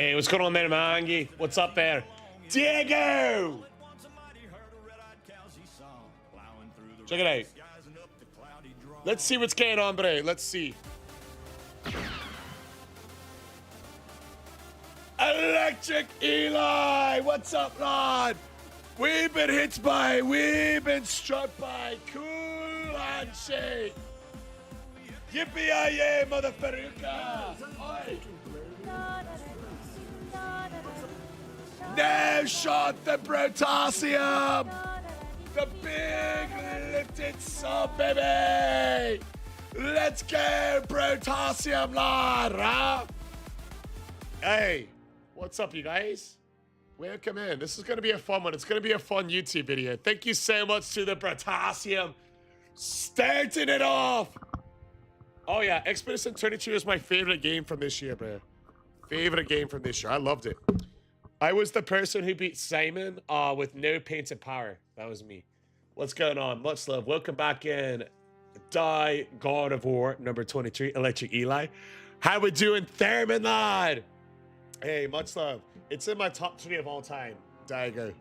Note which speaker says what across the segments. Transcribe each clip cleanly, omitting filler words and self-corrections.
Speaker 1: Hey, what's going on there, Mangy? What's up there? Diego! Check it out. Let's see what's going on, bro. Let's see. Electric Eli! What's up, lad? We've been struck by cool handshake. Yippee-yi-yay, motherfucker! Oi! Now shot the Brotasium! The big lifted sub, baby! Let's go, Brotasium, lad! Huh? Hey, what's up, you guys? Welcome in. This is going to be a fun one. It's going to be a fun YouTube video. Thank you so much to the Brotasium. Starting it off! Oh yeah, Expedition 32 is my favorite game from this year, bro. Favorite game from this year. I loved it. I was the person who beat Simon with no painted power. That was me. What's going on? Much love. Welcome back in. Die God of War number 23, Electric Eli. How we doing, Thurman lad? Hey, much love. It's in my top 3 of all time. Diego.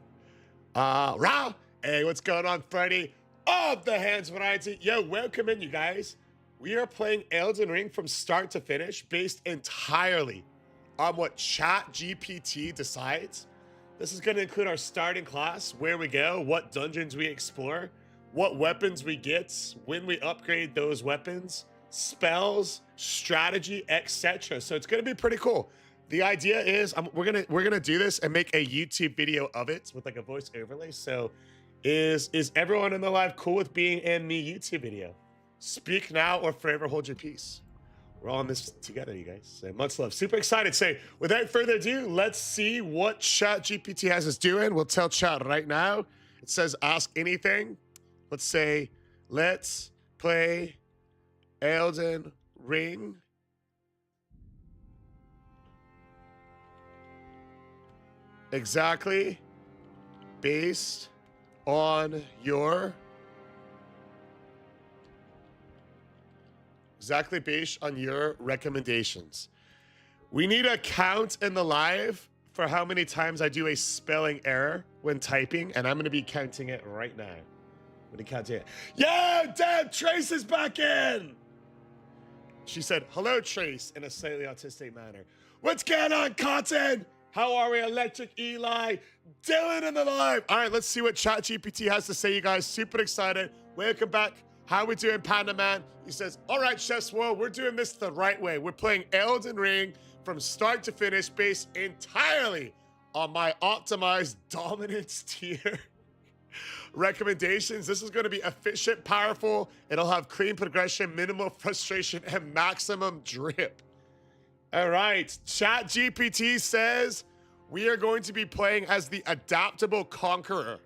Speaker 1: Rah! Hey, what's going on, Freddy? Of the Hands variety. Yo, welcome in, you guys. We are playing Elden Ring from start to finish, based entirely on what ChatGPT decides. This is going to include our starting class, where we go, what dungeons we explore, what weapons we get, when we upgrade those weapons, spells, strategy, etc. So it's going to be pretty cool. The idea is we're gonna do this and make a YouTube video of it with like a voice overlay. So is everyone in the live cool with being in the YouTube video? Speak now or forever hold your peace. We're all in this together, you guys. So much love. Super excited. So without further ado, let's see what ChatGPT has us doing. We'll tell Chat right now. It says ask anything. Let's say, let's play Elden Ring. Exactly based on your recommendations. We need a count in the live for how many times I do a spelling error when typing, and I'm going to be counting it right now. I'm going to count it. Yo, damn, Trace is back in! She said, hello, Trace, in a slightly autistic manner. What's going on, Cotton? How are we, Electric Eli? Dylan in the live. All right, let's see what ChatGPT has to say, you guys. Super excited. Welcome back. How we doing, Panda Man? He says, all right, Chef's World, we're doing this the right way. We're playing Elden Ring from start to finish, based entirely on my optimized dominance tier recommendations. This is going to be efficient, powerful. It'll have clean progression, minimal frustration, and maximum drip. All right, ChatGPT says we are going to be playing as the adaptable conqueror.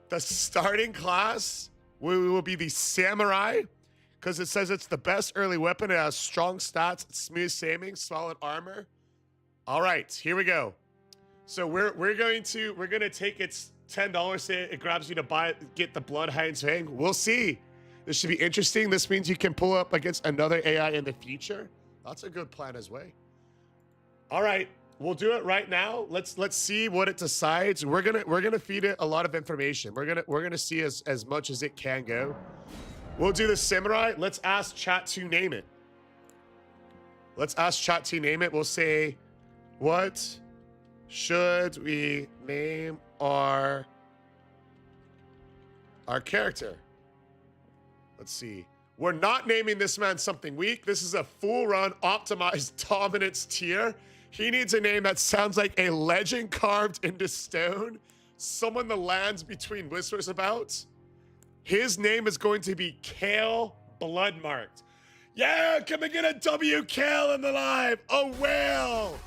Speaker 1: The starting class, we will be the samurai, because it says it's the best early weapon. It has strong stats, smooth aiming, solid armor. All right, here we go. So we're gonna take its $10. Say it grabs you to get the Bloodhound's Fang. We'll see. This should be interesting. This means you can pull up against another AI in the future. That's a good plan as well. All right, we'll do it right now. Let's see what it decides. We're gonna feed it a lot of information. We're gonna see as much as it can go. We'll do the samurai. Let's ask Chat to name it. Let's ask Chat to name it. We'll say, what should we name our character? Let's see. We're not naming this man something weak. This is a full run optimized dominance tier. He needs a name that sounds like a legend carved into stone. Someone the lands between whispers about. His name is going to be Kale Bloodmarked. Yeah, can we get a W Kale in the live? Oh, well.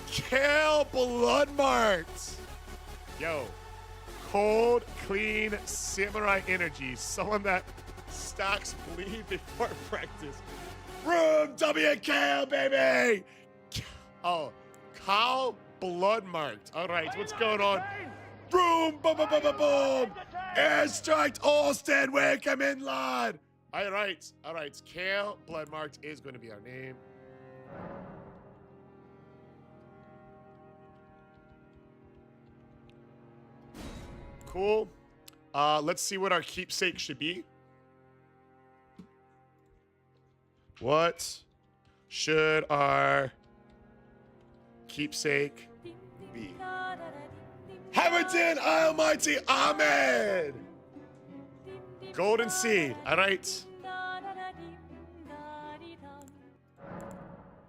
Speaker 1: Kale Bloodmarked. Yo, cold, clean, samurai energy. Someone that stacks bleed before practice. Room WKL, baby! Oh, Kyle Bloodmarked. All right, what's going on? Boom, boom, boom, boom, boom, boom. Airstrike Austin, welcome in, lad. All right. Kale Bloodmarked is going to be our name. Cool. Let's see what our keepsake should be. What should our keepsake be? Hamilton Almighty Amen. Golden seed. All right.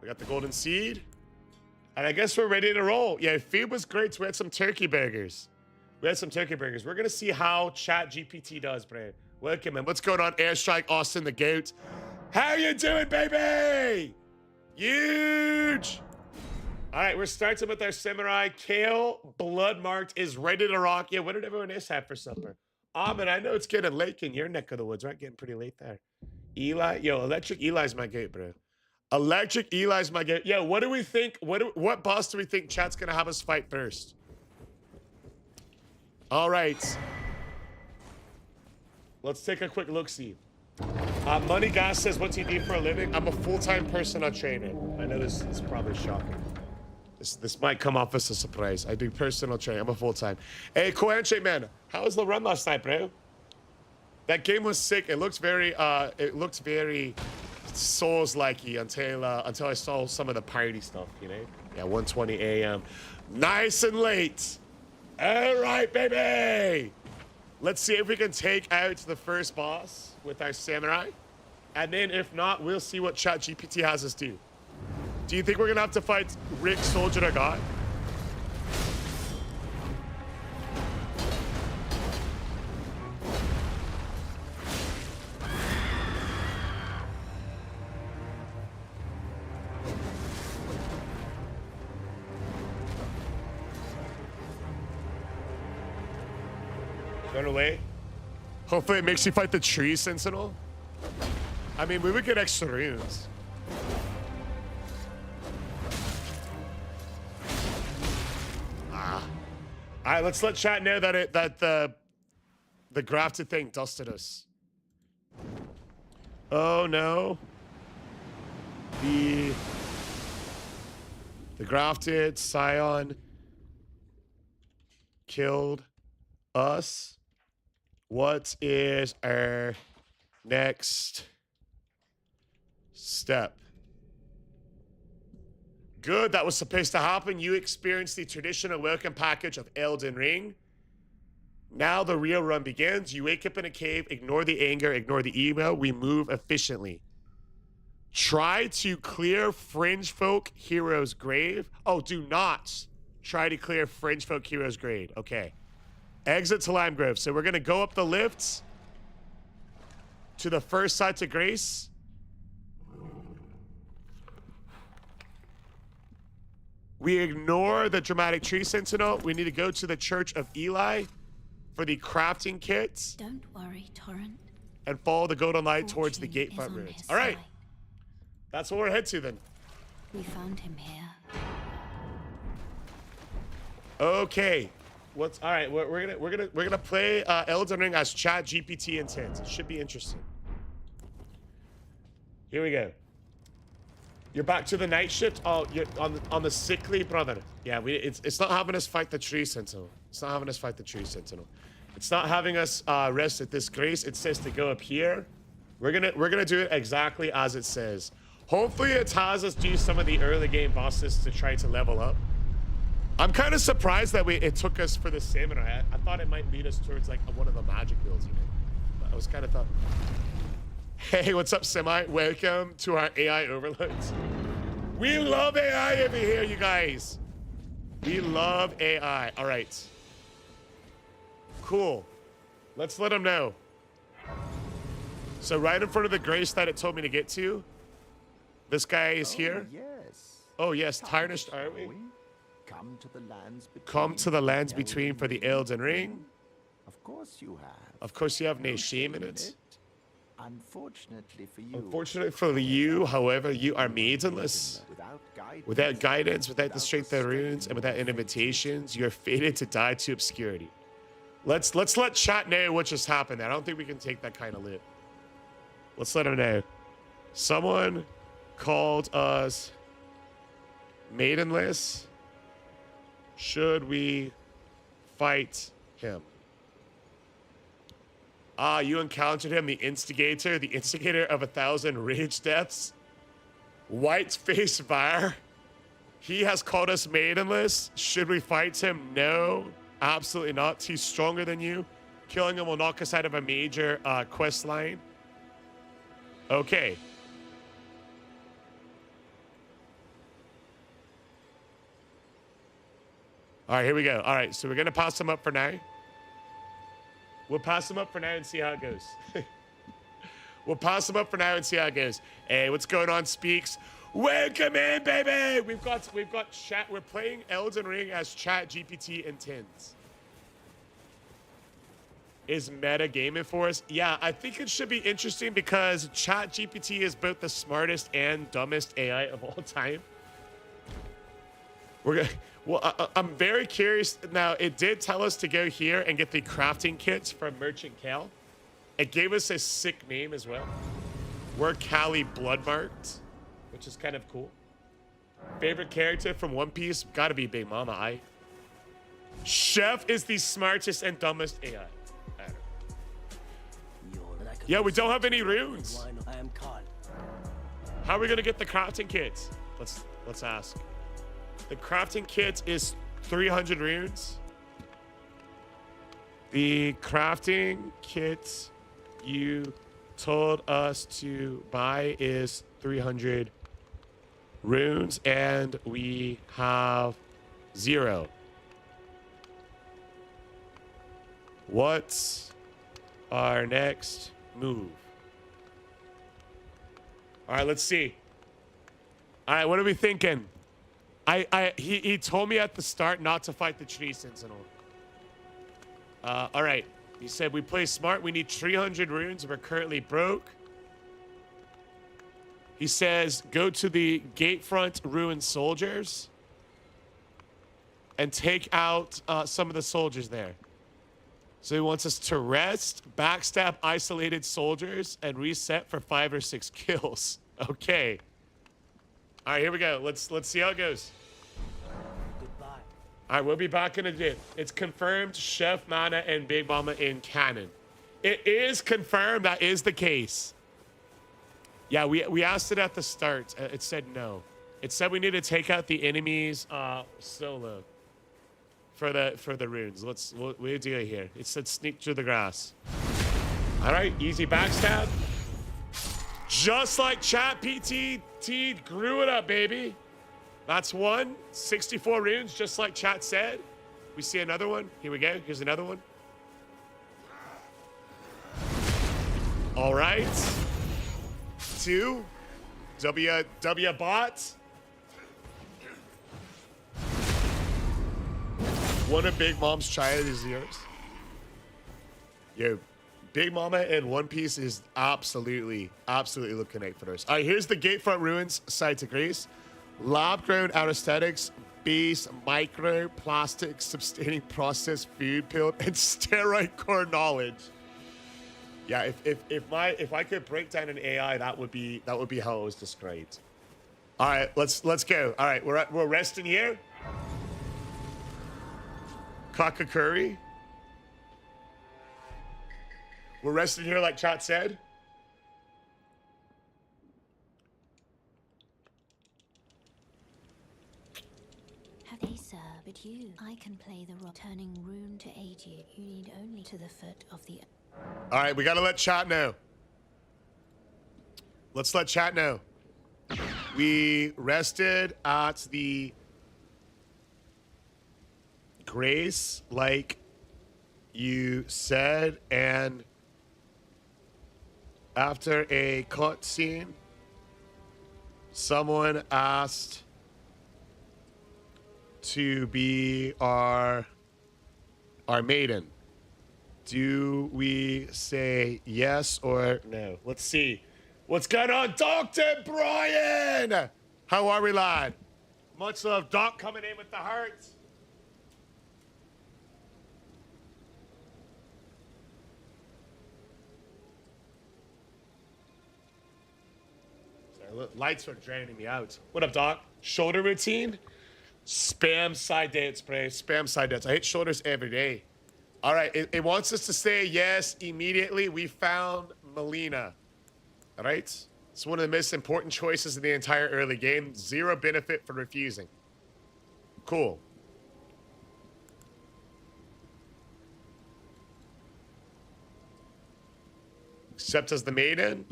Speaker 1: We got the golden seed. And I guess we're ready to roll. Yeah, food was great. So we had some turkey burgers. We're going to see how ChatGPT does, Brad. Welcome, man. What's going on? Airstrike, Austin the Goat. How you doing, baby? Huge. All right, we're starting with our samurai. Kale, blood marked, is ready to rock. Yeah, what did everyone else have for supper? Man, I know it's getting late in your neck of the woods, right? Getting pretty late there. Eli, yo, Electric Eli's my goat, bro. Electric Eli's my goat. Yeah, what do we think? What boss do we think chat's gonna have us fight first? All right. Let's take a quick look-see. Money Gas says, what do you do for a living? I'm a full-time personal trainer. I know this is probably shocking. This might come off as a surprise. I do personal training. I'm a full-time. Hey, Coanche, man. How was the run last night, bro? That game was sick. It looked very Souls-likey until I saw some of the party stuff, you know? Yeah, 1:20 a.m. Nice and late. All right, baby. Let's see if we can take out the first boss with our samurai. And then if not, we'll see what ChatGPT has us do. Do you think we're gonna have to fight Rick, Soldier, or God? Run away. Hopefully it makes you fight the tree sentinel. I mean, we would get extra runes. All right, let's let chat know that the grafted thing dusted us. Oh no. The grafted scion killed us. What is our next step? Good, that was supposed to happen. You experienced the traditional welcome package of Elden Ring. Now the real run begins. You wake up in a cave, ignore the anger, ignore the email. We move efficiently. Try to clear Fringe Folk Hero's grave. Oh, do not try to clear Fringe Folk Hero's grave. Okay. Exit to Lime Grove. So we're going to go up the lifts to the first side to Grace. We ignore the dramatic tree sentinel. We need to go to the Church of Eli for the crafting kits.
Speaker 2: Don't worry, Torrent.
Speaker 1: And follow the golden light towards the gatefront ruins. All right. That's what we're headed to then.
Speaker 2: We found him here.
Speaker 1: Okay. All right? We're gonna play Elden Ring as ChatGPT intends. It should be interesting. Here we go. You're back to the night shift. Oh, you're on the sickly brother. Yeah, it's not having us fight the tree sentinel. It's not having us fight the tree sentinel. It's not having us rest at this grace. It says to go up here. We're gonna do it exactly as it says. Hopefully, it has us do some of the early game bosses to try to level up. I'm kind of surprised that it took us for the samurai. I thought it might lead us towards like one of the magic builds, you know. But I was kind of thought. Hey, what's up, Semi? Welcome to our AI overloads. We love AI over here, you guys. We love AI. All right. Cool. Let's let them know. So right in front of the grace that it told me to get to, this guy is here.
Speaker 3: Yes.
Speaker 1: Oh, yes. Tarnished, are we?
Speaker 3: Come to the lands between.
Speaker 1: Come to the lands between for the Elden Ring.
Speaker 3: Of course you have.
Speaker 1: Of course you have no shame in it.
Speaker 3: Unfortunately for you.
Speaker 1: Unfortunately for you, however, you are maidenless. Without guidance, without the strength of runes, and without invitations, you are fated to die to obscurity. Let's let chat know what just happened there. I don't think we can take that kind of lit. Let's let him know. Someone called us maidenless. Should we fight him? Ah, you encountered him, the instigator of 1,000 rage deaths. White face fire. He has called us maidenless. Should we fight him? No, absolutely not. He's stronger than you. Killing him will knock us out of a major quest line. Okay. All right, here we go. All right, so we're going to pass him up for now. We'll pass him up for now and see how it goes. We'll pass him up for now and see how it goes. Hey, what's going on, Speaks? Welcome in, baby. We've got chat. We're playing Elden Ring as ChatGPT intends. Is meta gaming for us? Yeah, I think it should be interesting because ChatGPT is both the smartest and dumbest AI of all time. We're gonna. Well, I'm very curious. Now, it did tell us to go here and get the crafting kits from Merchant Cal. It gave us a sick name as well. We're Callie Bloodmarked, which is kind of cool. Favorite character from One Piece? Gotta be Big Mama, I. Chef is the smartest and dumbest AI. Yeah, we don't have any runes. How are we gonna get the crafting kits? Let's ask. The crafting kit is 300 runes. The crafting kit you told us to buy is 300 runes, and we have 0. What's our next move? All right, let's see. All right, what are we thinking? He told me at the start not to fight the tree sentinel. All right. He said we play smart. We need 300 runes. We're currently broke. He says go to the gatefront ruined soldiers and take out some of the soldiers there. So he wants us to rest, backstab isolated soldiers, and reset for 5 or 6 kills. Okay. All right, here we go. Let's see how it goes.
Speaker 4: Goodbye.
Speaker 1: All right, we'll be back in a bit. It's confirmed Chef, Mana, and Big Mama in canon. It is confirmed that is the case. Yeah, we asked it at the start. It said no. It said we need to take out the enemies solo for the runes. We'll do it here. It said sneak through the grass. All right, easy backstab. Just like ChatGPT grew it up, baby. That's one. 64 runes, just like chat said. We see another one. Here we go. Here's another one. All right. 2. W bot. One of Big Mom's child is yours. Yo, Big Mama in One Piece is absolutely looking out for us. All right, here's the Gatefront Ruins site to Grace. Lab-grown anesthetics, base, micro, plastic, sustaining processed food, pill, and steroid core knowledge. Yeah, if I could break down an AI, that would be how it was described. All right, let's go. All right, we're resting here. Kakakuri. We're resting here like chat said.
Speaker 2: Hey, sir, but I can play the turning rune to aid you. You need only to the foot of the...
Speaker 1: All right, we gotta let chat know. Let's let chat know. We rested at the Grace, like you said, and after a cutscene, someone asked to be our maiden. Do we say yes or no? Let's see. What's going on, Dr. Brian? How are we, lad? Much love, Doc, coming in with the hearts. Sorry, lights are draining me out. What up, Doc? Shoulder routine? Spam side dance, spray. Spam side dance. I hit shoulders every day. All right, it wants us to say yes immediately. We found Melina. All right? It's one of the most important choices in the entire early game. 0 benefit for refusing. Cool. Accept as the maiden.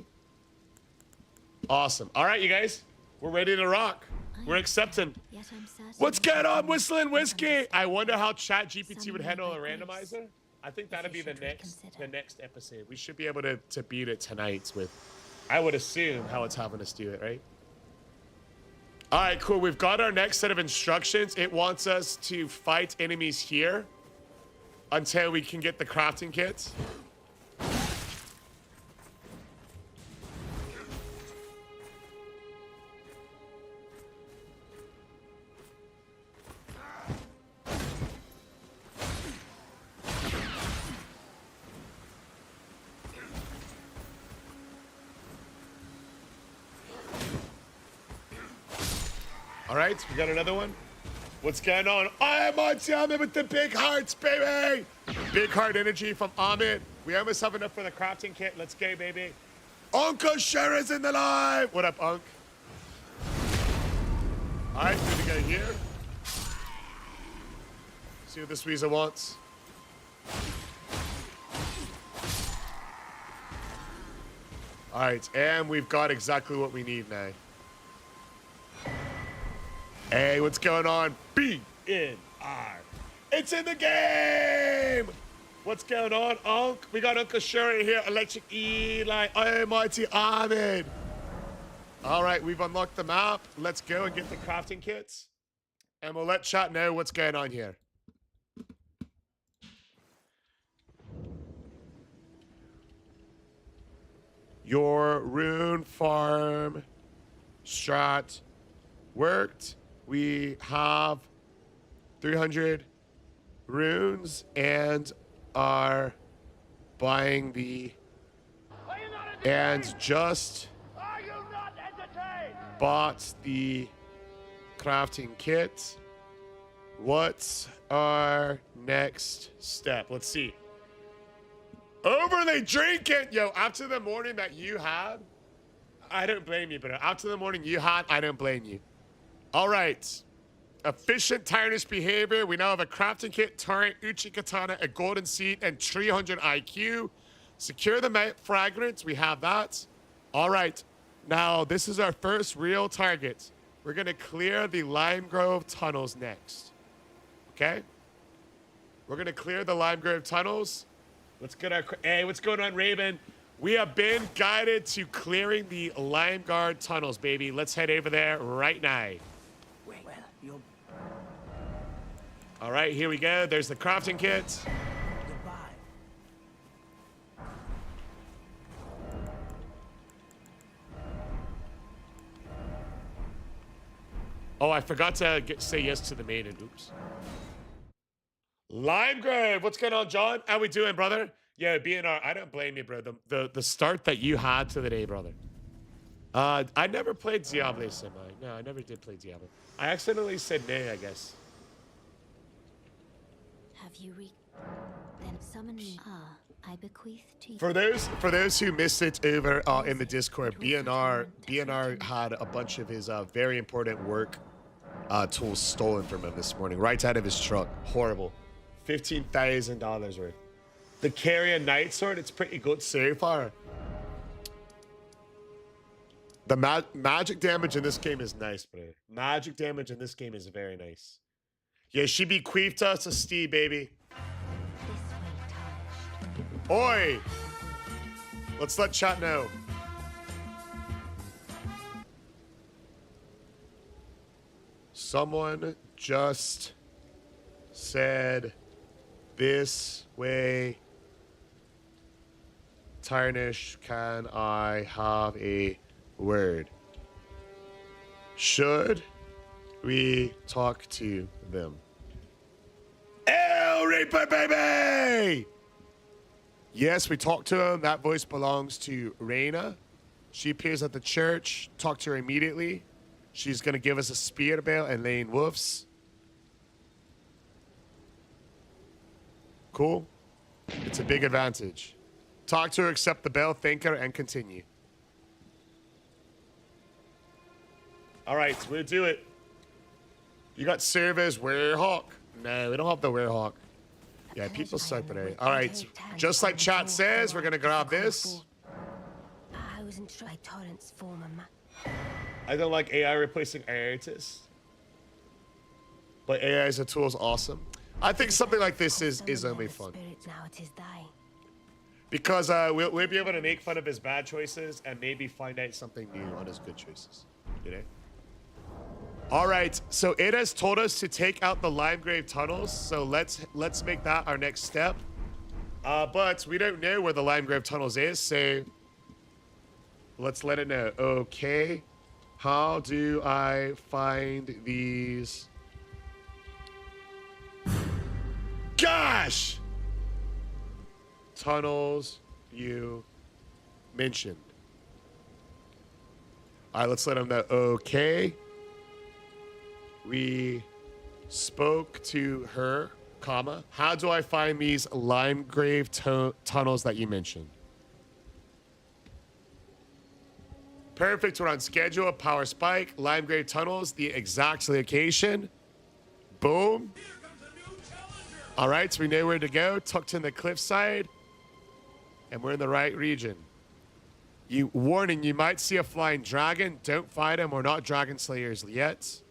Speaker 1: Awesome. All right, you guys. We're ready to rock. We're accepting.
Speaker 2: Yet I'm certain
Speaker 1: What's going on, Whistling Whiskey?
Speaker 2: understand.
Speaker 1: I wonder how ChatGPT would
Speaker 2: Some
Speaker 1: handle
Speaker 2: may
Speaker 1: a
Speaker 2: by
Speaker 1: randomizer. I think that'd be the
Speaker 2: should
Speaker 1: next
Speaker 2: reconsider.
Speaker 1: episode. We should be able to beat it tonight with, I would assume, how it's having us do it, right? All right, cool. We've got our next set of instructions. It wants us to fight enemies here until we can get the crafting kits. All right, we got another one. What's going on? I'm on Ahmed with the big hearts, baby. Big heart energy from Ahmed. We almost have enough for the crafting kit. Let's go, baby. Uncle Shara's in the live. What up, Unc? All right, good to go here. See what this weasel wants. All right, and we've got exactly what we need now. Hey, what's going on? BNR. It's in the game! What's going on, Unc? We got Uncle Shuri here, Electric Eli, Almighty Ahmed. All right, we've unlocked the map. Let's go and get the crafting kits. And we'll let chat know what's going on here. Your rune farm strat worked. We have 300 runes and are buying the and just bought the crafting kit. What's our next step? Let's see. Overly drinking. Yo, after the morning that you had, I don't blame you, but after the morning you had, I don't blame you. All right. Efficient tarnish behavior. We now have a crafting kit, turret, Uchi katana, a golden seed, and 300 IQ. Secure the fragrance. We have that. All right. Now, this is our first real target. We're going to clear the Lime Grove tunnels next. Okay? We're going to clear the Lime Grove tunnels. Let's get our... Hey, what's going on, Raven? We have been guided to clearing the Lime Guard tunnels, baby. Let's head over there right now.
Speaker 4: Well, you're
Speaker 1: All right, here we go. There's the crafting kit.
Speaker 4: goodbye.
Speaker 1: Oh, I forgot to say yes to the maiden. Oops. Lime Grove. What's going on, John? How we doing, brother? Yeah, BNR. I don't blame you, bro. The start that you had to the day, brother. I never played Diablo Semi. No, I never did play Diablo. I accidentally said nay, I guess.
Speaker 2: Have you then summon me? Ah, I bequeath to you.
Speaker 1: For those who missed it over in the Discord, BNR had a bunch of his very important work tools stolen from him this morning, right out of his truck. Horrible. $15,000 worth. The Carrion Night Sword, it's pretty good so far. The magic damage in this game is nice, bro. Magic damage in this game is very nice. Yeah, she bequeathed us a steed, baby.
Speaker 2: This way tarnished.
Speaker 1: Oi! Let's let chat know. Someone just said this way. Tarnish, can I have a word? Should we talk to them? El Reaper, baby! Yes, we talked to him. That voice belongs to Reyna. She appears at the church. Talk to her immediately. She's going to give us a spear bale and laying wolves. Cool. It's a big advantage. Talk to her, accept the bell, thank her, and continue. All right, we'll do it. You got service Werehawk? No, we don't have the Werehawk. Yeah, people suck today. All right, just like chat says, we're gonna grab this.
Speaker 5: I was in torrents form a map.
Speaker 1: I don't like AI replacing artists, but AI as a tool is awesome. I think something like this is only fun.
Speaker 5: Now it is thy.
Speaker 1: Because we'll be able to make fun of his bad choices and maybe find out something new on his good choices. You know? All right, so it has told us to take out the Limegrave tunnels, so let's make that our next step. But we don't know where the Limegrave tunnels is, so let's let it know. Okay, how do I find these? Gosh! Tunnels you mentioned. All right, let's let them know. Okay. We spoke to her, comma. How do I find these Limegrave tunnels that you mentioned? Perfect, we're on schedule. Power spike, Limegrave tunnels, the exact location. Boom. All right, so we know where to go. Tucked in the cliffside. And we're in the right region. Warning, you might see a flying dragon. Don't fight him. We're not dragon slayers yet.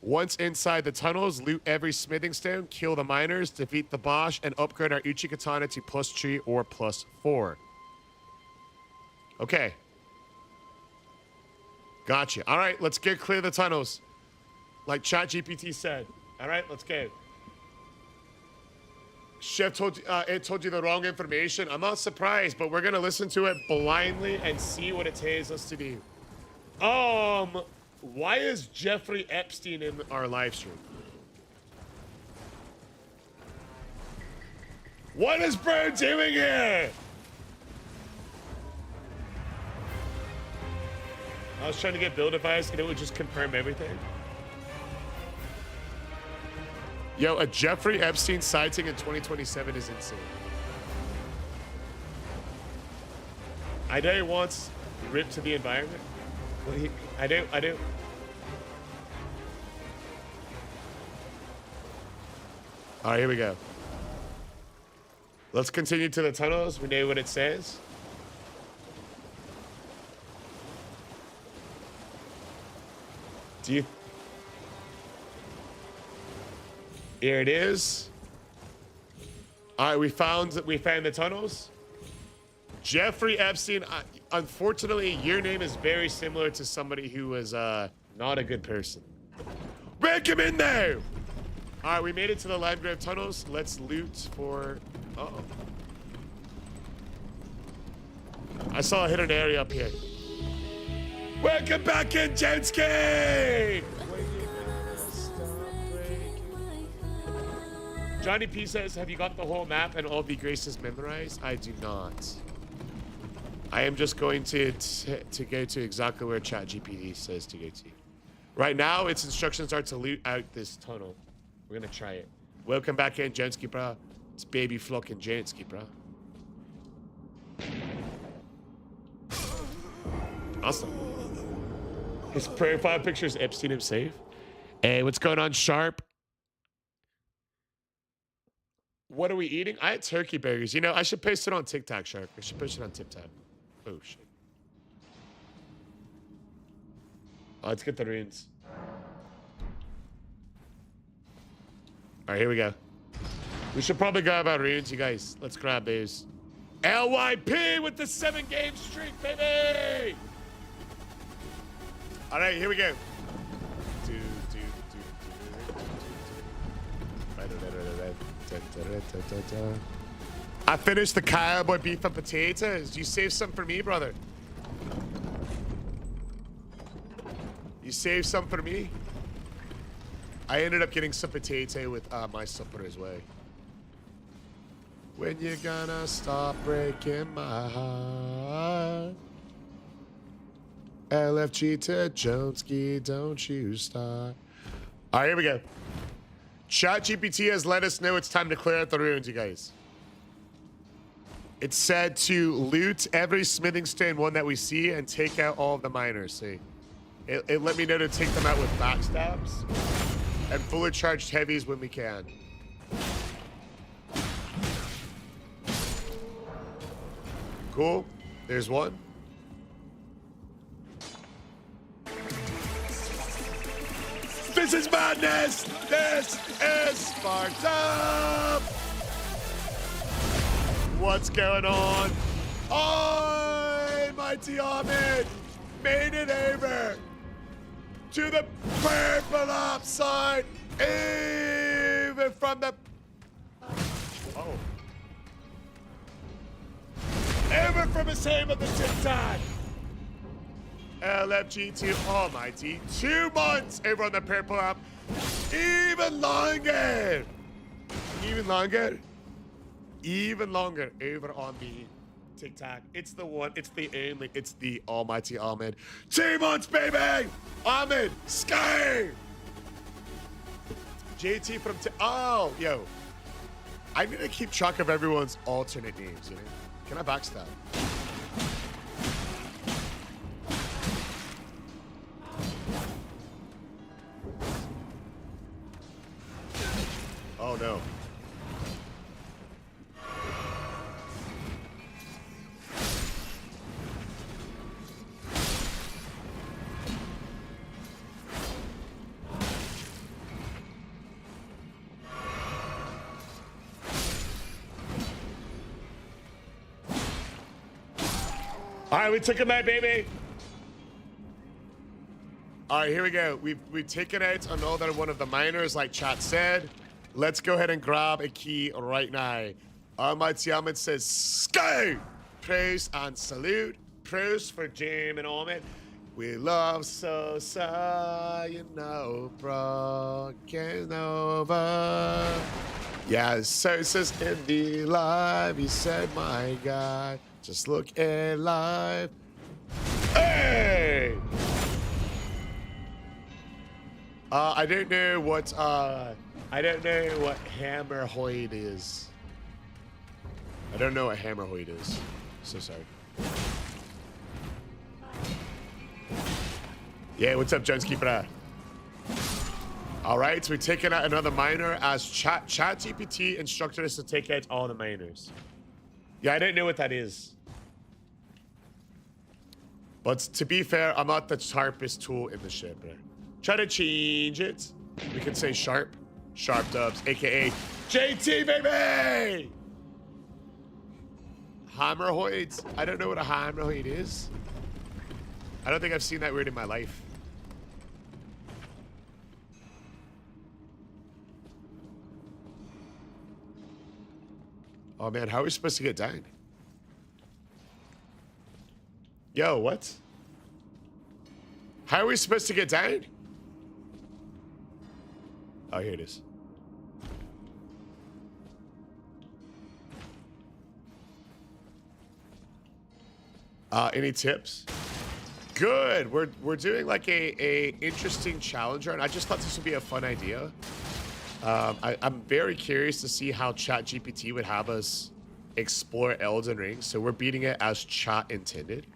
Speaker 1: Once inside the tunnels, loot every smithing stone, kill the miners, defeat the Bosch, and upgrade our Uchi Katana to +3 or +4. Okay. Gotcha. All right, let's get clear the tunnels. Like ChatGPT said. All right, let's go. Chef told you the wrong information. I'm not surprised, but we're gonna listen to it blindly and see what it tells us to do. Why is Jeffrey Epstein in our live stream? What is bro doing here? I was trying to get build advice and it would just confirm everything. Yo, a Jeffrey Epstein sighting in 2027 is insane. I know he wants ripped to the environment. Well, I do. All right, here we go. Let's continue to the tunnels. We know what it says. Here it is. All right, we found the tunnels. Jeffrey Epstein. Unfortunately, your name is very similar to somebody who was not a good person. Break him in there. All right, we made it to the Limegrave tunnels. Let's loot for. Uh-oh. I saw a hidden area up here. Welcome back in, Jenski! Johnny P says, have you got the whole map and all the graces memorized? I do not. I am just going to go to exactly where ChatGPT says to go to. Right now, its instructions are to loot out this tunnel. We're gonna try it. Welcome back in, Jenski, bro. It's baby flocking Jenski, bro. Awesome. His profile picture is Epstein himself. Hey, what's going on, Sharp? What are we eating? I had turkey burgers. You know, I should post it on TikTok, Sharp. I should post it on TikTok. Oh, shit. Oh, let's get the runes. All right, here we go. We should probably grab our runes, you guys. Let's grab those. LYP with the 7-game streak, baby! All right, here we go. I finished the cowboy beef and potatoes. You saved some for me, brother. You saved some for me. I ended up getting some potato with my supper as well. When you gonna stop breaking my heart? LFG to Joneski, don't you start. All right, here we go. ChatGPT has let us know it's time to clear out the ruins, you guys. It said to loot every smithing stone one that we see and take out all of the miners. See, it let me know to take them out with backstabs and fully charged heavies when we can. Cool. There's one. This is madness. This is Sparta. What's going on? Oh, mighty Ahmed made it over to the purple upside, even from the even from his aim of the TikTok. LFG2 Almighty, 2 months over on the purple up, even longer, even longer over on the TikTok. It's the one, it's the only, it's the Almighty Ahmed. 2 months, baby! Ahmed, Sky! JT from, oh, yo. I need to keep track of everyone's alternate names, you know? Can I backstab? Oh no. All right, we took him out, baby. All right, here we go. We've taken out another one of the miners, like chat said. Let's go ahead and grab a key right now. Almighty Ahmed says, "Sky!" Praise and salute. Praise for Jim and Ahmed. We love so you know, broken over. Yeah, so it says in the live. He said, "My God, just look alive." Hey! I don't know what hammerhoid is. I don't know what hammerhoid is. So sorry. Yeah, what's up, Jones? Keep it up. All right, so we're taking out another miner as ChatGPT instructed us to take out all the miners. Yeah, I don't know what that is. But to be fair, I'm not the sharpest tool in the ship, bro. Try to change it. We can say sharp. Sharp dubs, aka JT, baby! Hammerhoids. I don't know what a hammerhoid is. I don't think I've seen that word in my life. Oh man, how are we supposed to get down? Yo, what? How are we supposed to get down? Oh, here it is. Any tips? Good. We're doing like a interesting challenger, and I just thought this would be a fun idea. I'm very curious to see how ChatGPT would have us explore Elden Ring. So we're beating it as chat intended.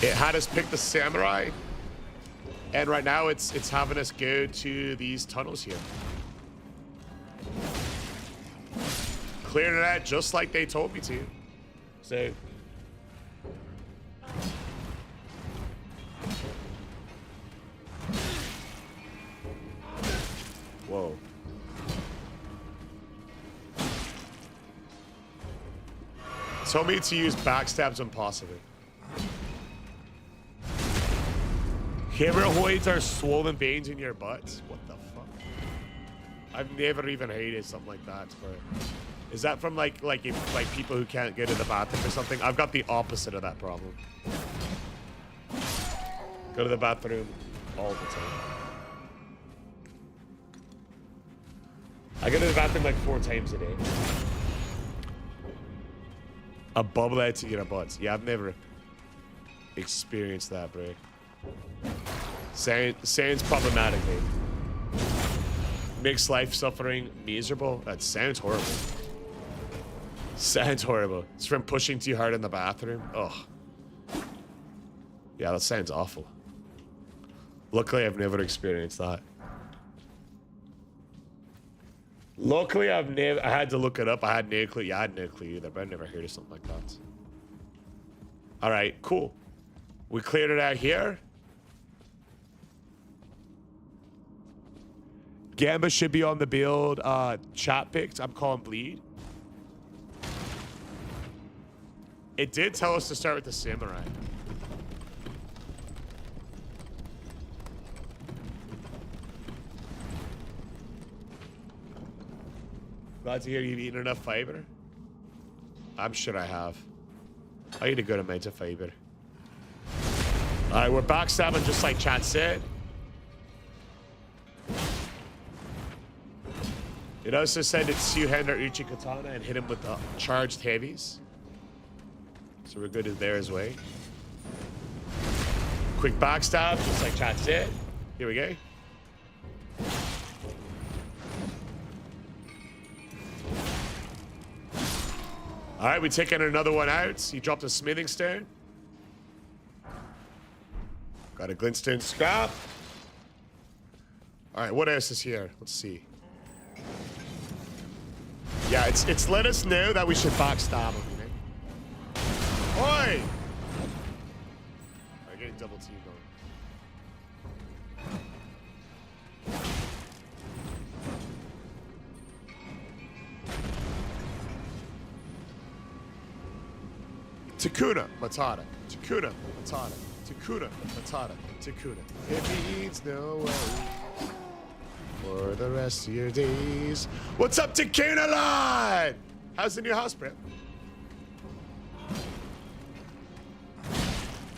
Speaker 1: It had us pick the samurai, and right now it's having us go to these tunnels here. Clearing it out just like they told me to. So whoa. Told me to use backstabs when possible. Hemorrhoids are swollen veins in your butt. What the fuck? I've never even hated something like that, bro. Is that from like people who can't go to the bathroom or something? I've got the opposite of that problem. Go to the bathroom all the time. I go to the bathroom like 4 times a day. A bubble out to your butt. Yeah, I've never experienced that, bro. Sounds problematic, mate. Makes life suffering miserable. That sounds horrible. Sounds horrible. It's from pushing too hard in the bathroom. Ugh. Yeah, that sounds awful. Luckily, I've never experienced that. Luckily, I had to look it up. I had no clue. Yeah, I had no clue either, but I've never heard of something like that. All right, cool. We cleared it out here. Gamba should be on the build. Chat picked. I'm calling bleed. It did tell us to start with the samurai. Glad to hear you've eaten enough fiber. I'm sure I have. I eat a good amount of fiber. Alright, we're backstabbing just like chat said. It also said it's two-hand or Uchi Katana and hit him with the charged heavies. So we're good there as well. Quick backstab, just like chat said. Here we go. All right, we taking another one out. He dropped a smithing stone. Got a glintstone scrap. All right, what else is here? Let's see. Yeah, it's let us know that we should backstab him. Oi! All right, getting double team going. Takuna Matata. Takuna Matata. Takuna Matata. Takuna. It means no way for the rest of your days. What's up, Takuna Line? How's the new house, Brett?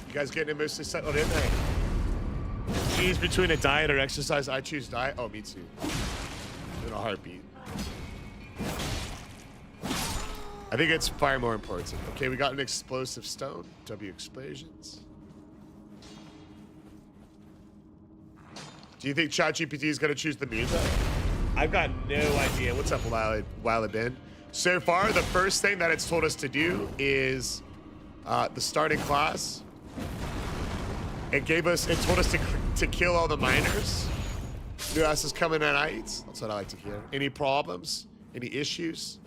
Speaker 1: You guys getting mostly settled in there? Choose between a diet or exercise. I choose diet. Oh, me too. In a heartbeat. I think it's far more important. Okay, we got an explosive stone. W explosions. Do you think ChatGPT is going to choose the music? I've got no idea. What's up, Walabin? So far, the first thing that it's told us to do is the starting class. It told us to kill all the miners. New ass is coming at night. That's what I like to hear. Any problems? Any issues?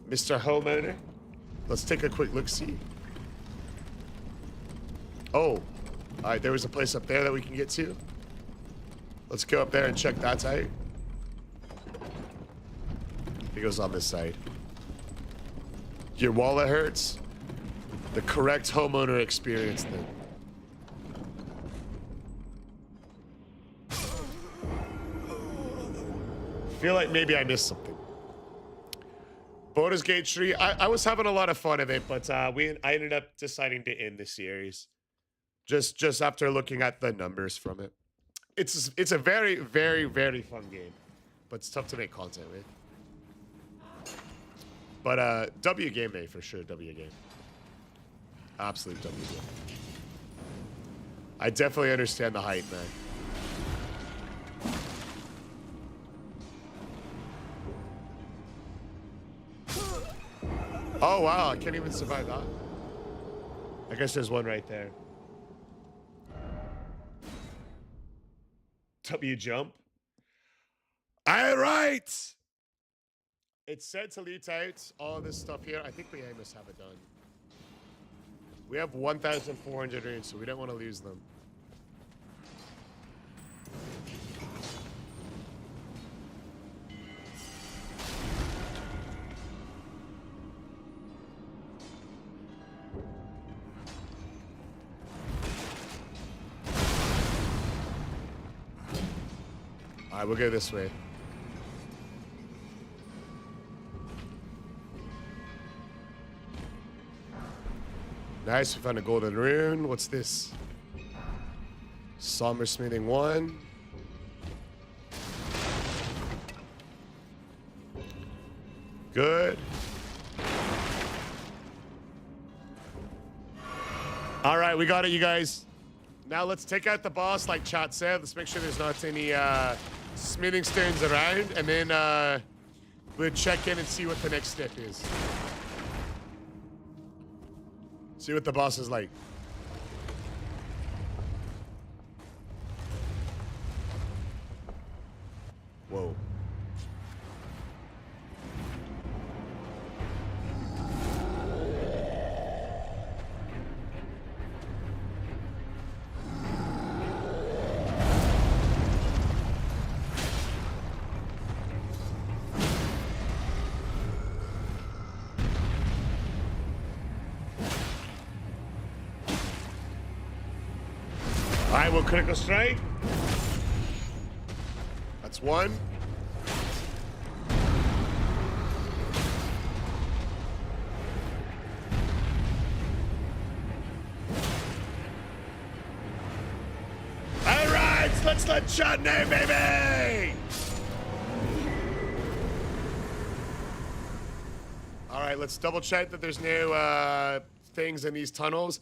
Speaker 1: Mr. Homeowner? Let's take a quick look-see. Oh. All right, there was a place up there that we can get to. Let's go up there and check that out. It goes on this side. Your wallet hurts? The correct homeowner experience then. Feel like maybe I missed something. Baldur's Gate 3, I was having a lot of fun of it, but I ended up deciding to end the series. Just after looking at the numbers from it. It's a very, very, very fun game, but it's tough to make content with. But W game day for sure, W game. Absolute W game. I definitely understand the hype, man. Oh wow, I can't even survive that. I guess there's one right there. W jump. All right. It's said to lead out all this stuff here. I think we must have it done. We have 1,400 runes, so we don't want to lose them. All right, we'll go this way. Nice, we found a golden rune. What's this? Somber smithing 1. Good. All right, we got it, you guys. Now let's take out the boss like chat said. Let's make sure there's not any smithing stones around. And then We'll check in and see what the next step is. See what the boss is like. Whoa. Alright, we'll critical strike. That's one. Alright, let's let chat know, baby! Alright, let's double check that there's no things in these tunnels.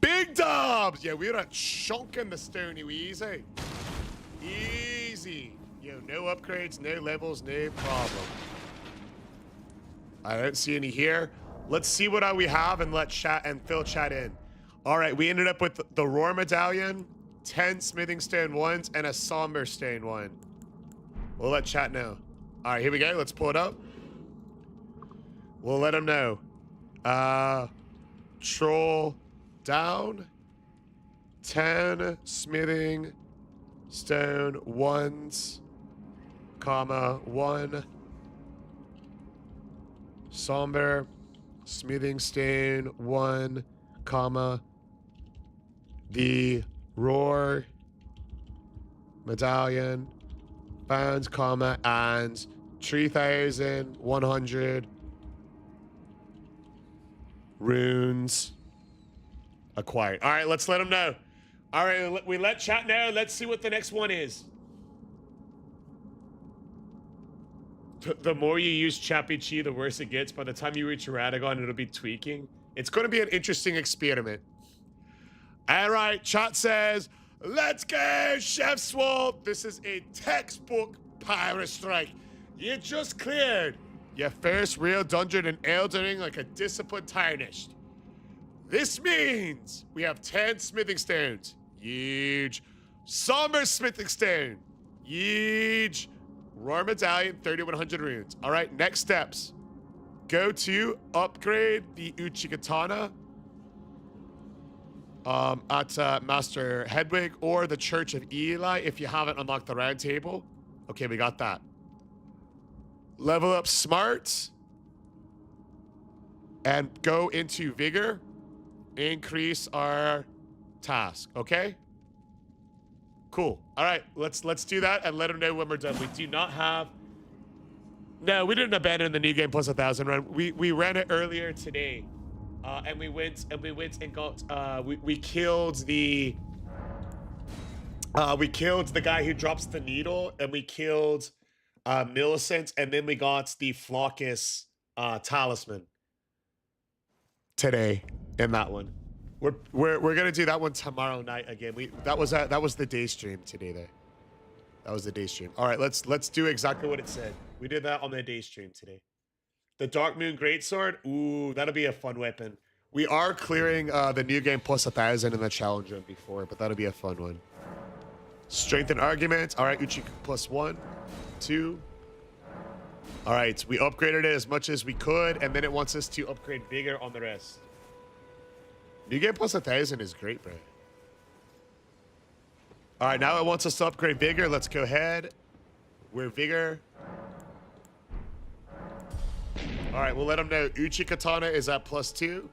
Speaker 1: Big dubs! Yeah, we're not chunking the stony easy. Easy. Yo, no upgrades, no levels, no problem. I don't see any here. Let's see what we have and let chat and fill chat in. All right, we ended up with the Roar Medallion, 10 Smithing Stone 1s, and a Somber Stone 1. We'll let chat know. All right, here we go. Let's pull it up. We'll let them know. Troll down. 10 Smithing Stone 1s, comma, 1. Somber Smithing Stone 1, comma, the Roar Medallion found, comma, and 3,100 runes acquired. All right, let's let them know. All right, we let chat know. Let's see what the next one is. The more you use ChatGPT, the worse it gets. By the time you reach Radagon, it'll be tweaking. It's going to be an interesting experiment. All right, chat says, let's go, Chef Swamp. This is a textbook pirate strike. You just cleared your first real dungeon in Elden Ring like a disciplined tarnished. This means we have 10 smithing stones. Huge. Somber smithing stone. Huge. Roar Medallion, 3,100 runes. All right, next steps. Go to upgrade the Uchikatana at Master Hedwig or the Church of Eli if you haven't unlocked the round table. Okay, we got that. Level up Smart. And go into Vigor. Increase our task, okay? Cool. All right, let's do that and let them know when we're done. We do not have... No, we didn't abandon the new game plus 1,000 run. We ran it earlier today, and we went and got we killed the guy who drops the needle, and we killed Millicent, and then we got the Flockus talisman today in that one. We're gonna do that one tomorrow night again. That was the day stream today though. That was the day stream. All right, let's do exactly what it said. We did that on the day stream today. The Dark Moon Greatsword. Ooh, that'll be a fun weapon. We are clearing the new game plus 1,000 in the challenge room before, but that'll be a fun one. Strength and Argument. All right, Uchi plus 1, 2. All right, we upgraded it as much as we could, and then it wants us to upgrade Vigor on the rest. New game plus 1,000 is great, bro. All right, now it wants us to upgrade Vigor. Let's go ahead. We're Vigor. All right, we'll let them know. Uchi Katana is at plus 2.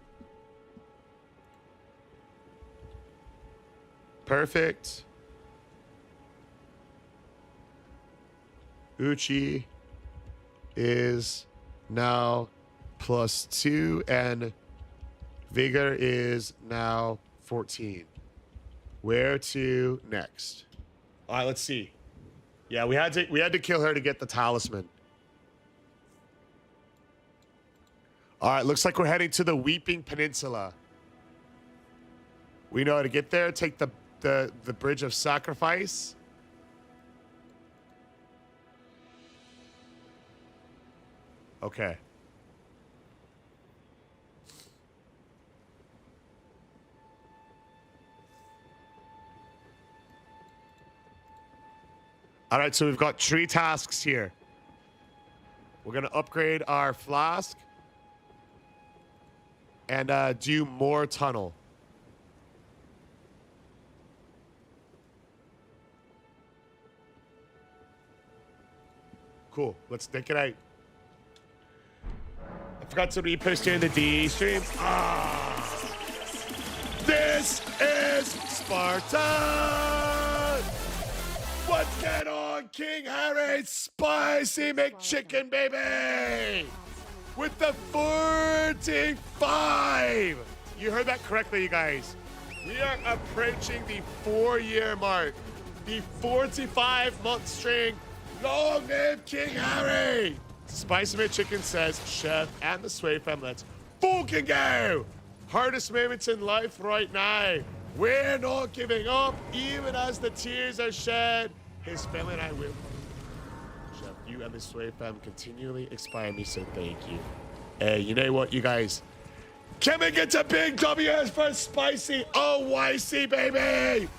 Speaker 1: Perfect. Uchi is now plus 2, and Vigor is now 14. Where to next? All right, let's see. Yeah, we had to kill her to get the talisman. All right, looks like we're heading to the Weeping Peninsula. We know how to get there. Take the Bridge of Sacrifice. Okay. All right, so we've got 3 tasks here. We're going to upgrade our flask and do more tunnel. Cool. Let's take it out. I forgot to repost during the D stream. This is Spartan! What's going on, King Harry's Spicy McChicken, baby? With the 45! You heard that correctly, you guys. We are approaching the 4-year mark. The 45-month string. Long live King Harry! Spicy McChicken says, Chef and the Sway fam, let's fucking go! Hardest moments in life right now. We're not giving up, even as the tears are shed. His family and I will. Chef, you and the Sway fam continually inspire me, so thank you. Hey, you know what, you guys? Can we get a big W's for Spicy? Oh, YC, baby!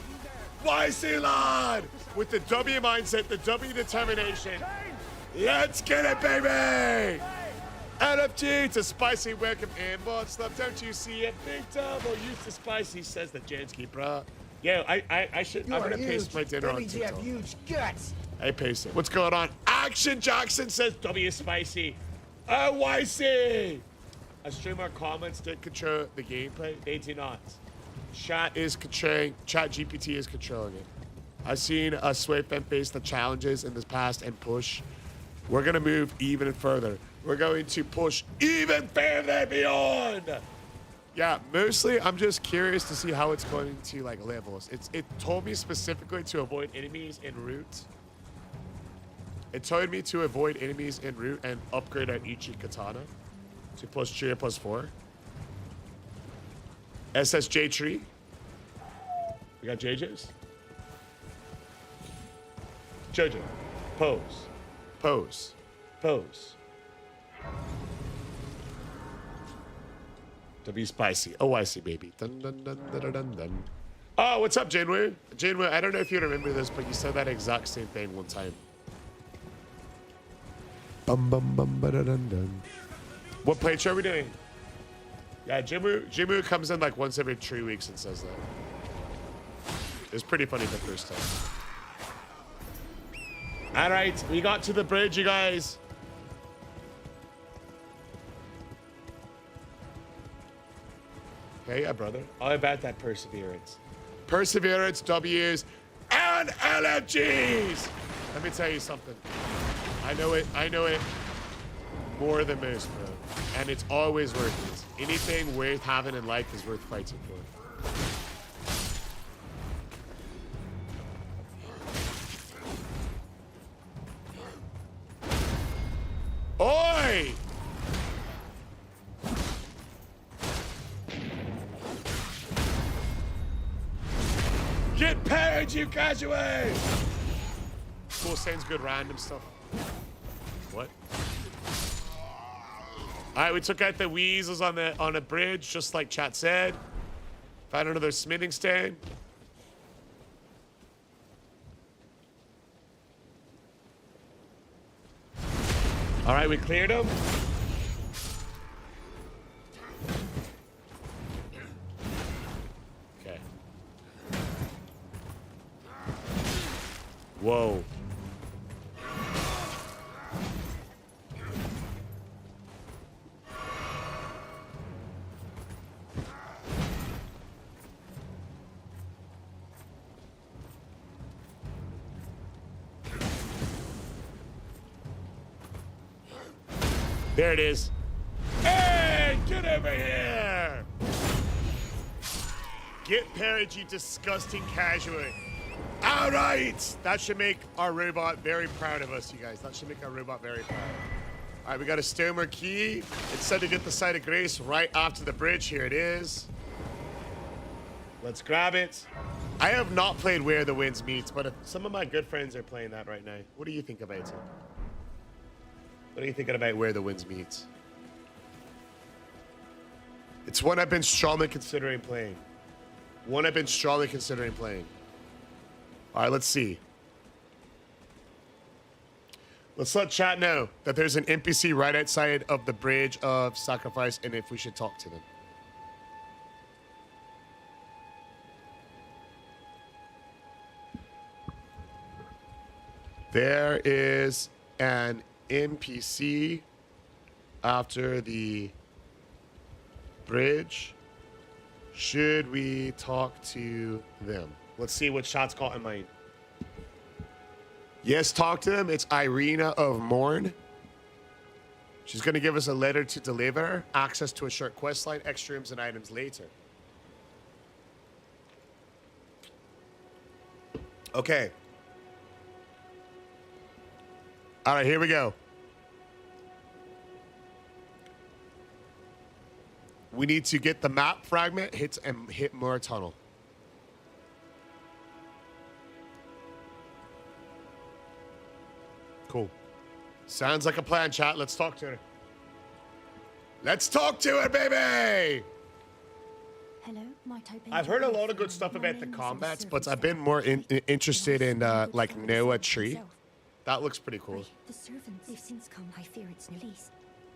Speaker 1: YC, lad! With the W mindset, the W determination. Let's get it, baby! LFG to Spicy, welcome in, bots. Love, don't you see it? Big double, used to Spicy, says the Jansky, bro. Yo, I should, I'm gonna paste my dinner on TikTok.
Speaker 4: Have huge guts.
Speaker 1: I paste it. What's going on? Action Jackson says W Spicy. OYC! A streamer comments did control the gameplay. They do not. Chat is controlling, ChatGPT is controlling it. I've seen a Swift and face the challenges in this past and push. We're gonna move even further. We're going to push even further beyond. Yeah, mostly I'm just curious to see how it's going to like level us. It told me specifically to avoid enemies en route. It told me to avoid enemies en route and upgrade our Ichi Katana to plus 3 or plus 4. SSJ tree. We got JJ's. JoJo. Pose. Pose. Pose. W Spicy. Oh, I see, baby. Dun, dun, dun, dun, dun, dun, dun. Oh, what's up, Janeway? Janeway, I don't know if you remember this, but you said that exact same thing one time. Bum, bum, bum, ba, da, dun, dun. What playthrough are we doing? Yeah, Jimu comes in like once every 3 weeks and says that. It was pretty funny the first time. All right, we got to the bridge, you guys. Okay, yeah, brother. All about that perseverance. Perseverance, W's, and LFGs. Let me tell you something. I know it more than most, bro. And it's always worth it. Anything worth having in life is worth fighting for. Oi! Get paid, you casual! Cool, sounds good, random stuff. What? Alright, we took out the weasels on a bridge, just like chat said. Found another smithing stone. Alright, we cleared them. Okay. Whoa. There it is. Hey, get over here! Get parried, you disgusting casual. All right, that should make our robot very proud of us, you guys. That should make our robot very proud. All right, we got a Stomer key. It's said to get the site of grace right after the bridge. Here it is. Let's grab it. I have not played Where the Winds Meet, but if some of my good friends are playing that right now. What do you think about it? What are you thinking about where the winds meet? It's one I've been strongly considering playing. All right, let's see. Let's let chat know that there's an NPC right outside of the Bridge of Sacrifice and if we should talk to them. There is an NPC after the bridge. Should we talk to them? Let's see what chat's got in mind. Yes, talk to them. It's Irina of Morn. She's going to give us a letter to deliver, access to a short quest line, extra rooms and items later. Okay. All right, here we go. We need to get the map fragment, hit more tunnel. Cool. Sounds like a plan, chat. Let's talk to her. Let's talk to her, baby!
Speaker 2: Hello, might I be
Speaker 1: I've heard a lot of good stuff about the combats, but I've been more interested in, like, Noah Tree. That looks pretty cool.
Speaker 5: The servants, they've since come. I fear it's no lease.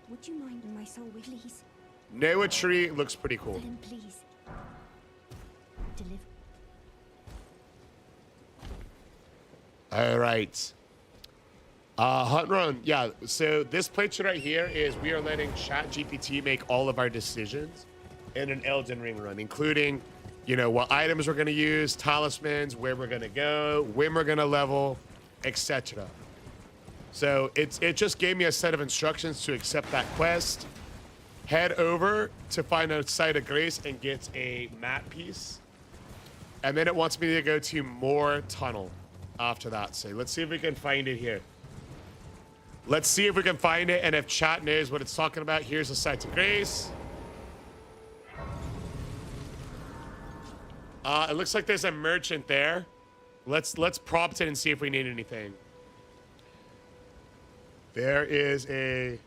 Speaker 5: Would you mind my soul, please?
Speaker 1: Noah Tree looks pretty cool.
Speaker 2: Then please. Deliver.
Speaker 1: All right. Hunt Run, yeah. So this playthrough right here is we are letting ChatGPT make all of our decisions in an Elden Ring run, including, you know, what items we're going to use, talismans, where we're going to go, when we're going to level, etc. So it just gave me a set of instructions to accept that quest, head over to find a site of grace and get a map piece, and then it wants me to go to more tunnel after that. So let's see if we can find it here. Let's see if we can find it, and if chat knows what it's talking about. Here's a site of grace. It looks like there's a merchant there. Let's prompt it and see if we need anything. There is a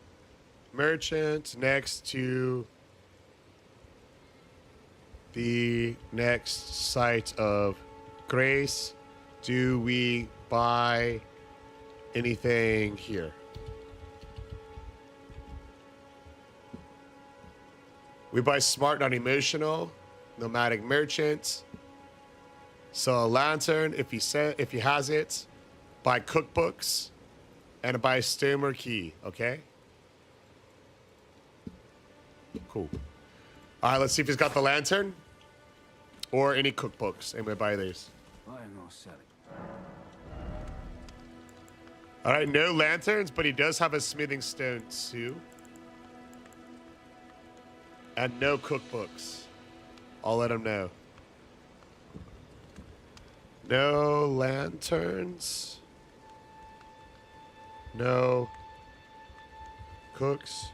Speaker 1: merchant next to the next site of grace. Do we buy anything here? We buy smart, not emotional. Nomadic merchant. So a lantern, if he has it. Buy cookbooks. And buy a stone or key, okay? Cool. All right, let's see if he's got the lantern. Or any cookbooks, and we buy these.
Speaker 4: I am not selling.
Speaker 1: All right, no lanterns, but he does have a smithing stone too. And no cookbooks. I'll let him know. No lanterns. No cooks.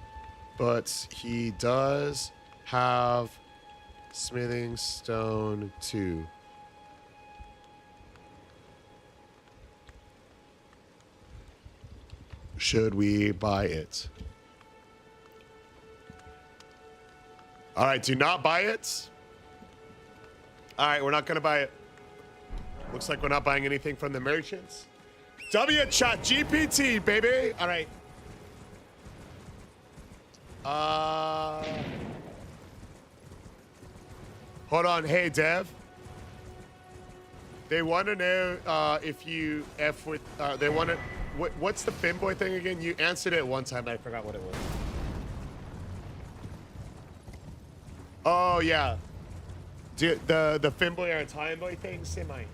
Speaker 1: But he does have smithing stone too. Should we buy it? All right, do not buy it. All right, we're not going to buy it. Looks like we're not buying anything from the merchants. ChatGPT, baby. All right. Hold on. Hey, Dev. They want to know if you F with... they want to... What's the femboy thing again? You answered it one time, but I forgot what it was. Oh, yeah. The femboy or Italian boy thing? Semi.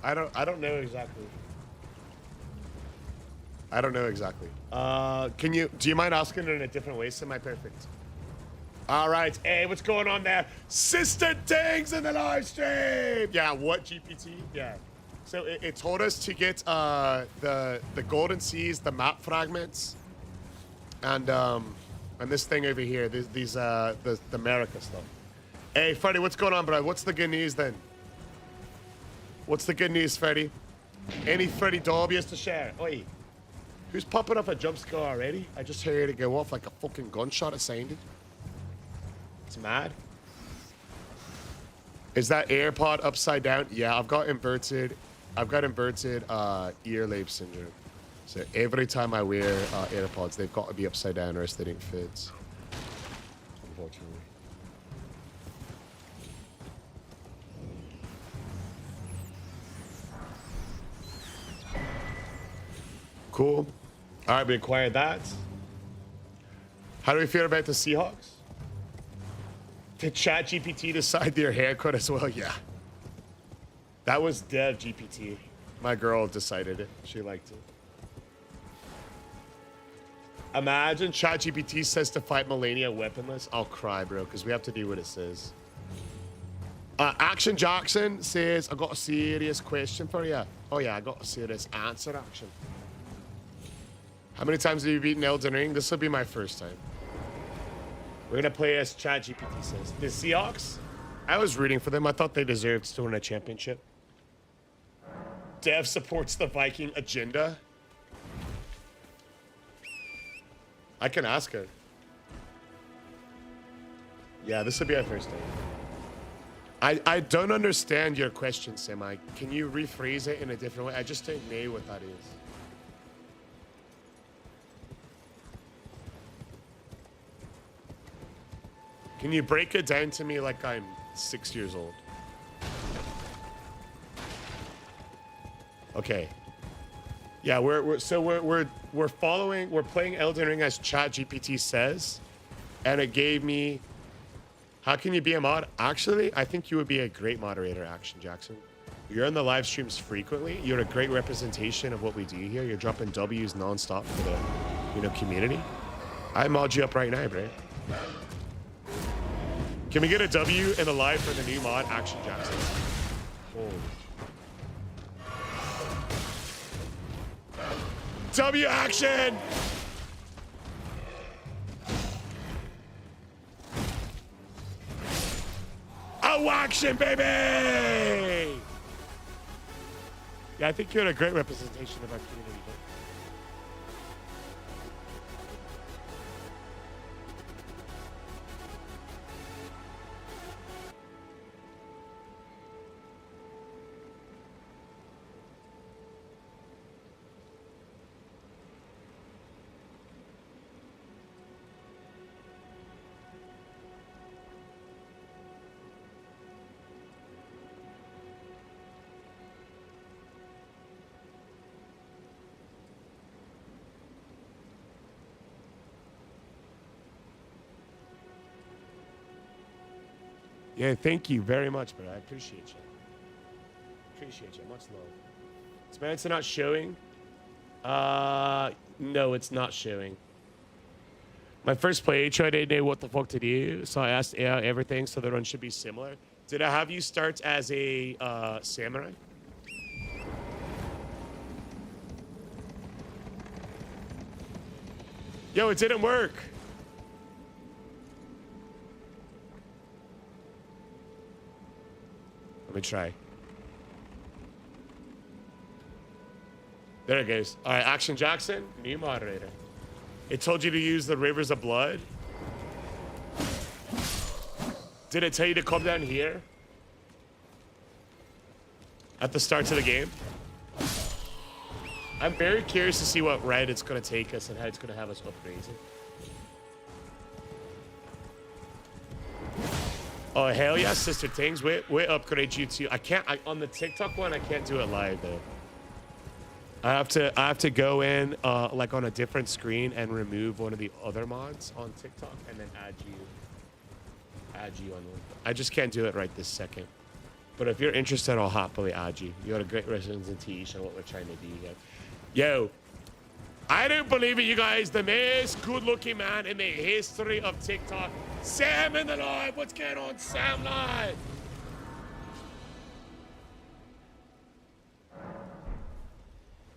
Speaker 1: I don't know exactly. I don't know exactly. Do you mind asking it in a different way? Semi-perfect. All right. Hey, what's going on there? Sister Tings in the live stream. Yeah, what GPT? Yeah. So it told us to get the golden seas, the map fragments, and this thing over here, the America stuff. Hey, Freddie, what's going on, bro? What's the good news then? What's the good news, Freddy? Any Freddy Dolbius to share? Oi. Who's popping up a jump scare already? I just heard it go off like a fucking gunshot. It sounded. It's mad. Is that AirPod upside down? Yeah, I've got inverted ear lobe syndrome. So every time I wear AirPods, they've got to be upside down or else they don't fit. Unfortunately. Cool. All right, we acquired that. How do we feel about the Seahawks? Did ChatGPT decide their haircut as well? Yeah. That was Dev GPT. My girl decided it. She liked it. Imagine ChatGPT says to fight Melania weaponless. I'll cry, bro, because we have to do what it says. Action Jackson says, I got a serious question for you. Oh, yeah, I got a serious answer, Action. How many times have you beaten Elden Ring? This will be my first time. We're going to play as ChatGPT says. The Seahawks? I was rooting for them. I thought they deserved to win a championship. Dev supports the Viking agenda. I can ask her. Yeah, this will be our first time. I don't understand your question, Semi. Can you rephrase it in a different way? I just don't know what that is. Can you break it down to me like I'm 6 years old? Okay. Yeah, we're playing Elden Ring as ChatGPT says, and it gave me. How can you be a mod? Actually, I think you would be a great moderator, Action Jackson. You're in the live streams frequently. You're a great representation of what we do here. You're dropping W's nonstop for the, community. I mod you up right now, bro. Can we get a W in the live for the new mod, Action Jackson? Holy. W action! Oh, action, baby! Yeah, I think you're a great representation of our community. Yeah, thank you very much, bro. I appreciate you. Appreciate you. Much love. Is my answer not showing? No, it's not showing. My first playthrough, I didn't know what the fuck to do, so I asked AI everything, so the run should be similar. Did I have you start as a samurai? Yo, it didn't work. Let me try. There it goes. All right, Action Jackson, new moderator. It told you to use the rivers of blood. Did it tell you to come down here? At the start of the game? I'm very curious to see what route it's going to take us and how it's going to have us upgrade it. Oh, hell yeah, Sister Things. We upgrade you too. I can't, on the TikTok one, I can't do it live though. I have to go in like on a different screen and remove one of the other mods on TikTok and then add you on one. I just can't do it right this second. But if you're interested, I'll happily add you. You got a great representation of what we're trying to do here. Yo, I don't believe it, you guys. The most good-looking man in the history of TikTok. Sam in the live. What's going on, Sam live?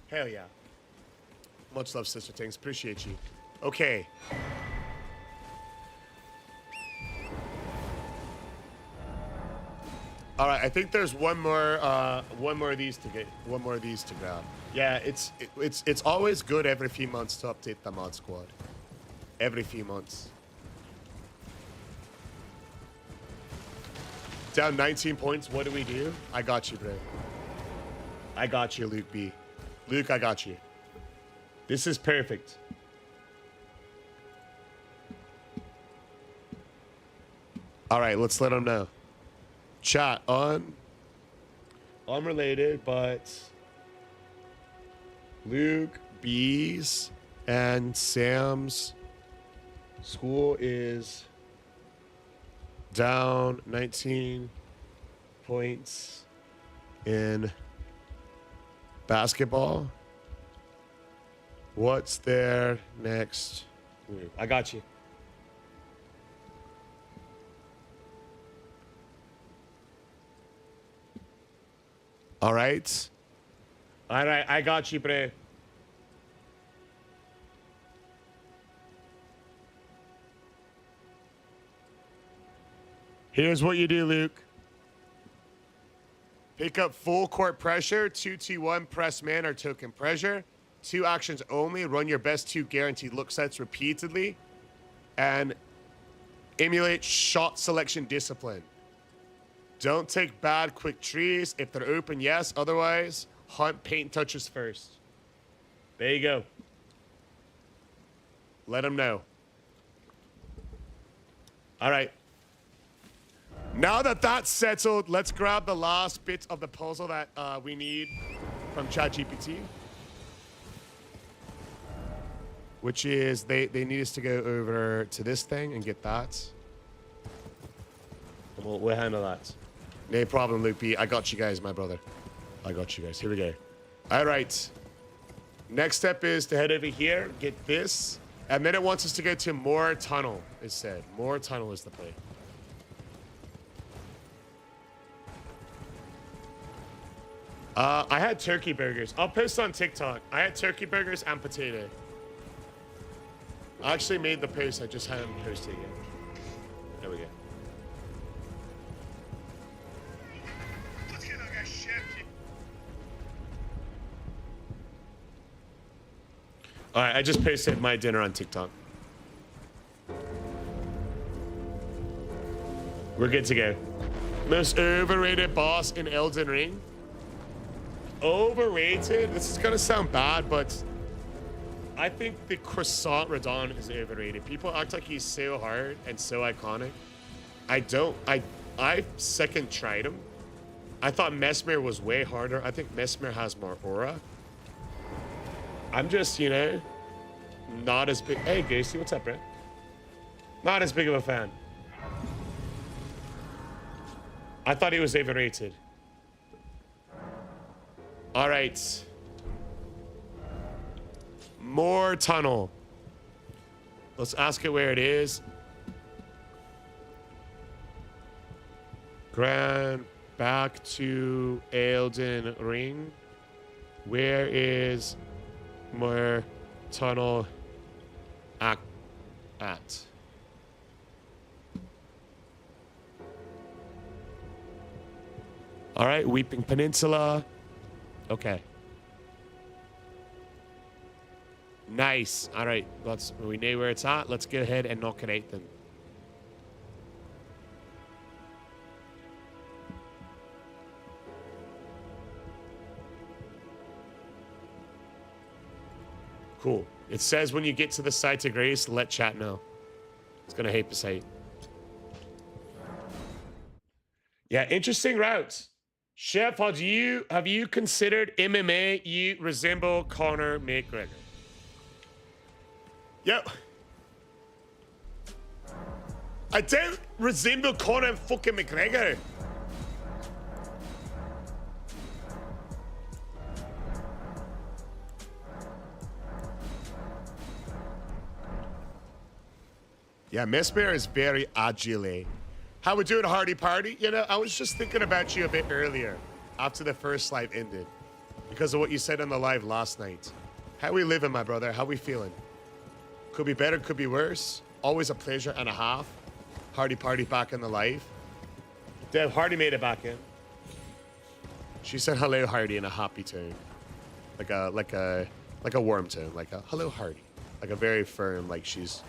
Speaker 1: Hell yeah. Much love, Sister Things. Appreciate you. Okay. All right, I think there's one more of these to get, one more of these to grab. Yeah, it's always good every few months to update the mod squad. Every few months. Down 19 points. What do we do? I got you, bro. I got you, Luke B. Luke, I got you. This is perfect. All right, let's let them know. Chat unrelated, but Luke B's and Sam's school is down 19 points in basketball. What's their next move? I got you. All right. All right, I got you, bro. Here's what you do, Luke. Pick up full court pressure, 2-2-1, press man or token pressure. 2 actions only. Run your best 2 guaranteed look sets repeatedly. And emulate shot selection discipline. Don't take bad quick trees. If they're open, yes. Otherwise, hunt paint touches first. There you go. Let them know. All right. Now that that's settled, let's grab the last bit of the puzzle that we need from ChatGPT. Which is they need us to go over to this thing and get that. And we'll handle that. No problem, Luke B. I got you guys, my brother. I got you guys. Here we go. All right. Next step is to head over here, get this, and then it wants us to go to more tunnel, it said. More tunnel is the play. I had turkey burgers. I'll post on TikTok. I had turkey burgers and potato. I actually made the post. I just haven't posted it yet. There we go. All right, I just posted my dinner on TikTok. We're good to go. Most overrated boss in Elden Ring. Overrated? This is gonna sound bad, but I think the croissant Radon is overrated. People act like he's so hard and so iconic. I second tried him. I thought Mesmer was way harder. I think Mesmer has more aura. I'm just, you know, not as big. Hey, Gacy, what's up, bro? Not as big of a fan. I thought he was overrated. All right. More tunnel. Let's ask it where it is. Grand back to Elden Ring. Where is more tunnel at? All right, Weeping Peninsula. Okay. Nice. All right, we know where it's at. Let's go ahead and knock it out then. Cool. It says when you get to the site of grace, let chat know. It's gonna hate the site. Yeah, interesting routes. Chef, have you considered MMA? You resemble Conor McGregor. Yo. I don't resemble Conor fucking McGregor. Yeah, Mesmer is very agile. How we doing, Hardy Party? You know, I was just thinking about you a bit earlier after the first live ended because of what you said on the live last night. How we living, my brother? How we feeling? Could be better, could be worse. Always a pleasure and a half. Hardy Party back in the live. Dev, Hardy made it back in. She said hello, Hardy, in a happy tone. Like a warm tone. Like a hello, Hardy. Like a very firm, like she's...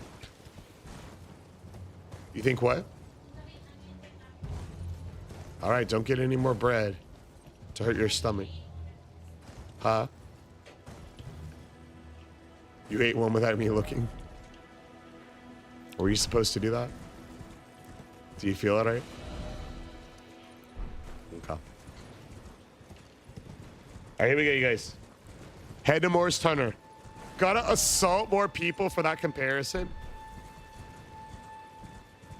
Speaker 1: You think what? All right, don't get any more bread to hurt your stomach. Huh? You ate one without me looking? Were you supposed to do that? Do you feel all right? Okay. All right, here we go, you guys. Head to Morris Tunnel. Gotta assault more people for that comparison.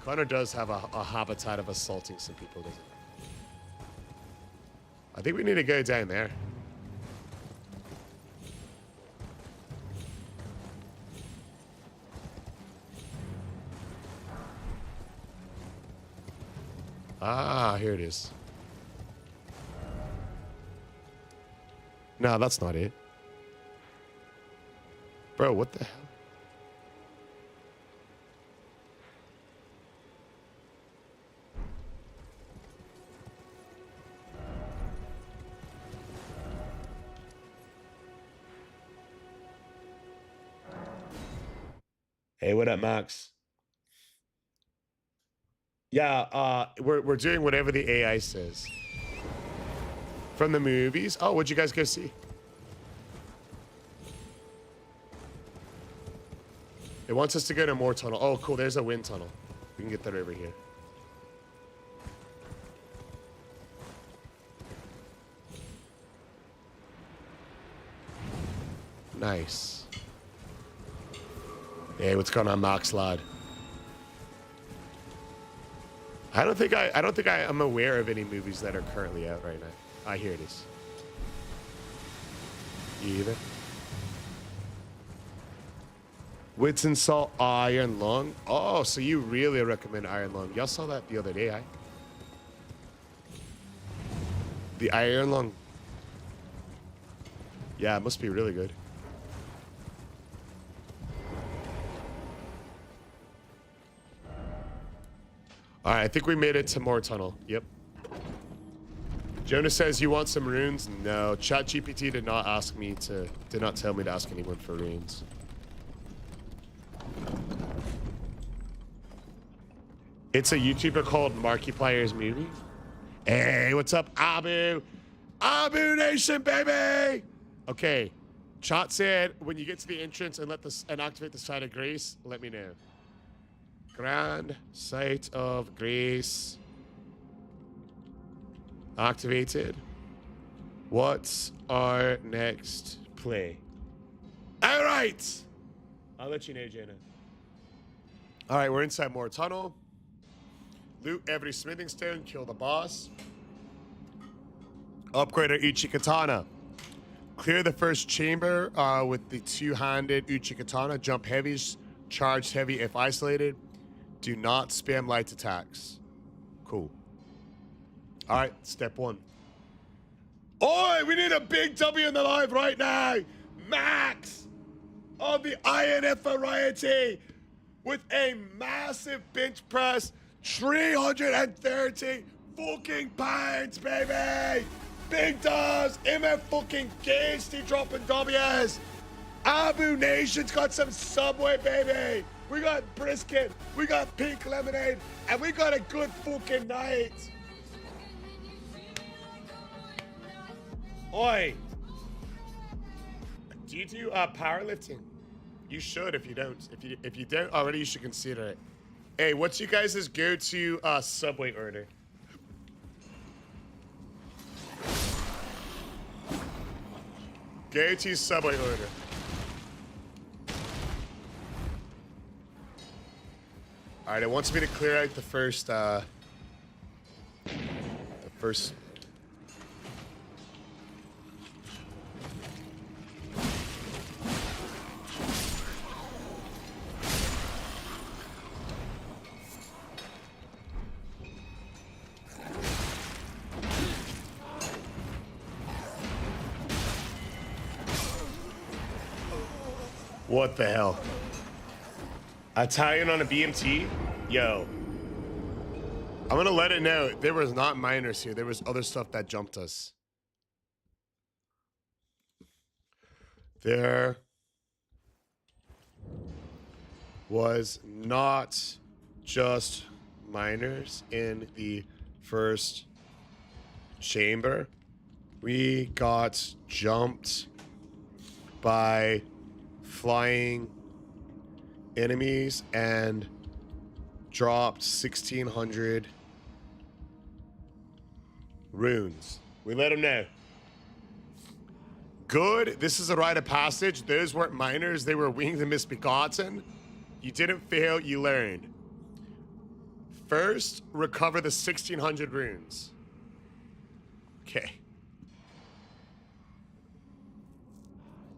Speaker 1: Connor does have a habitat of assaulting some people, doesn't he? I think we need to go down there. Ah, here it is. No, that's not it. Bro, what the hell? Hey, what up, Max? Yeah, we're doing whatever the AI says. From the movies. Oh, what'd you guys go see? It wants us to go to more tunnel. Oh, cool. There's a wind tunnel. We can get that over here. Nice. Hey, what's going on, Max lad? I don't think I am aware of any movies that are currently out right now. Ah, here it is. You either? Wits and Salt Iron Lung. Oh, so you really recommend Iron Lung. Y'all saw that the other day, eh? The Iron Lung. Yeah, it must be really good. All right, I think we made it to more tunnel. Yep. Jonah says, you want some runes? No, ChatGPT did not tell me to ask anyone for runes. It's a YouTuber called Markiplier's Movie. Hey, what's up, Abu? Abu Nation, baby! Okay, chat said, when you get to the entrance and activate the Site of Grace, let me know. Grand Site of Grace. Activated. What's our next play? All right. I'll let you know, Jaina. All right, we're inside more tunnel. Loot every smithing stone. Kill the boss. Upgrade our Uchikatana. Clear the first chamber with the two-handed Uchikatana. Jump heavies. Charge heavy if isolated. Do not spam light attacks. Cool. All right, step one. Oi, we need a big W in the live right now. Max of the INF variety with a massive bench press, 330 fucking pounds, baby. Big does, MF fucking Gasty dropping W's. Abu Nation's got some Subway, baby. We got brisket, we got pink lemonade, and we got a good fucking night. Oi. Do you do powerlifting? You should if you don't. If you don't already, you should consider it. Hey, what's you guys' go-to Subway order? Go-to Subway order. All right, it wants me to clear out the first. What the hell? Italian on a BMT? Yo. I'm gonna let it know there was not miners here. There was other stuff that jumped us. There was not just miners in the first chamber. We got jumped by flying enemies and dropped 1,600 runes. We let them know. Good. This is a rite of passage. Those weren't miners. They were winged and misbegotten. You didn't fail. You learned. First, recover the 1,600 runes. Okay.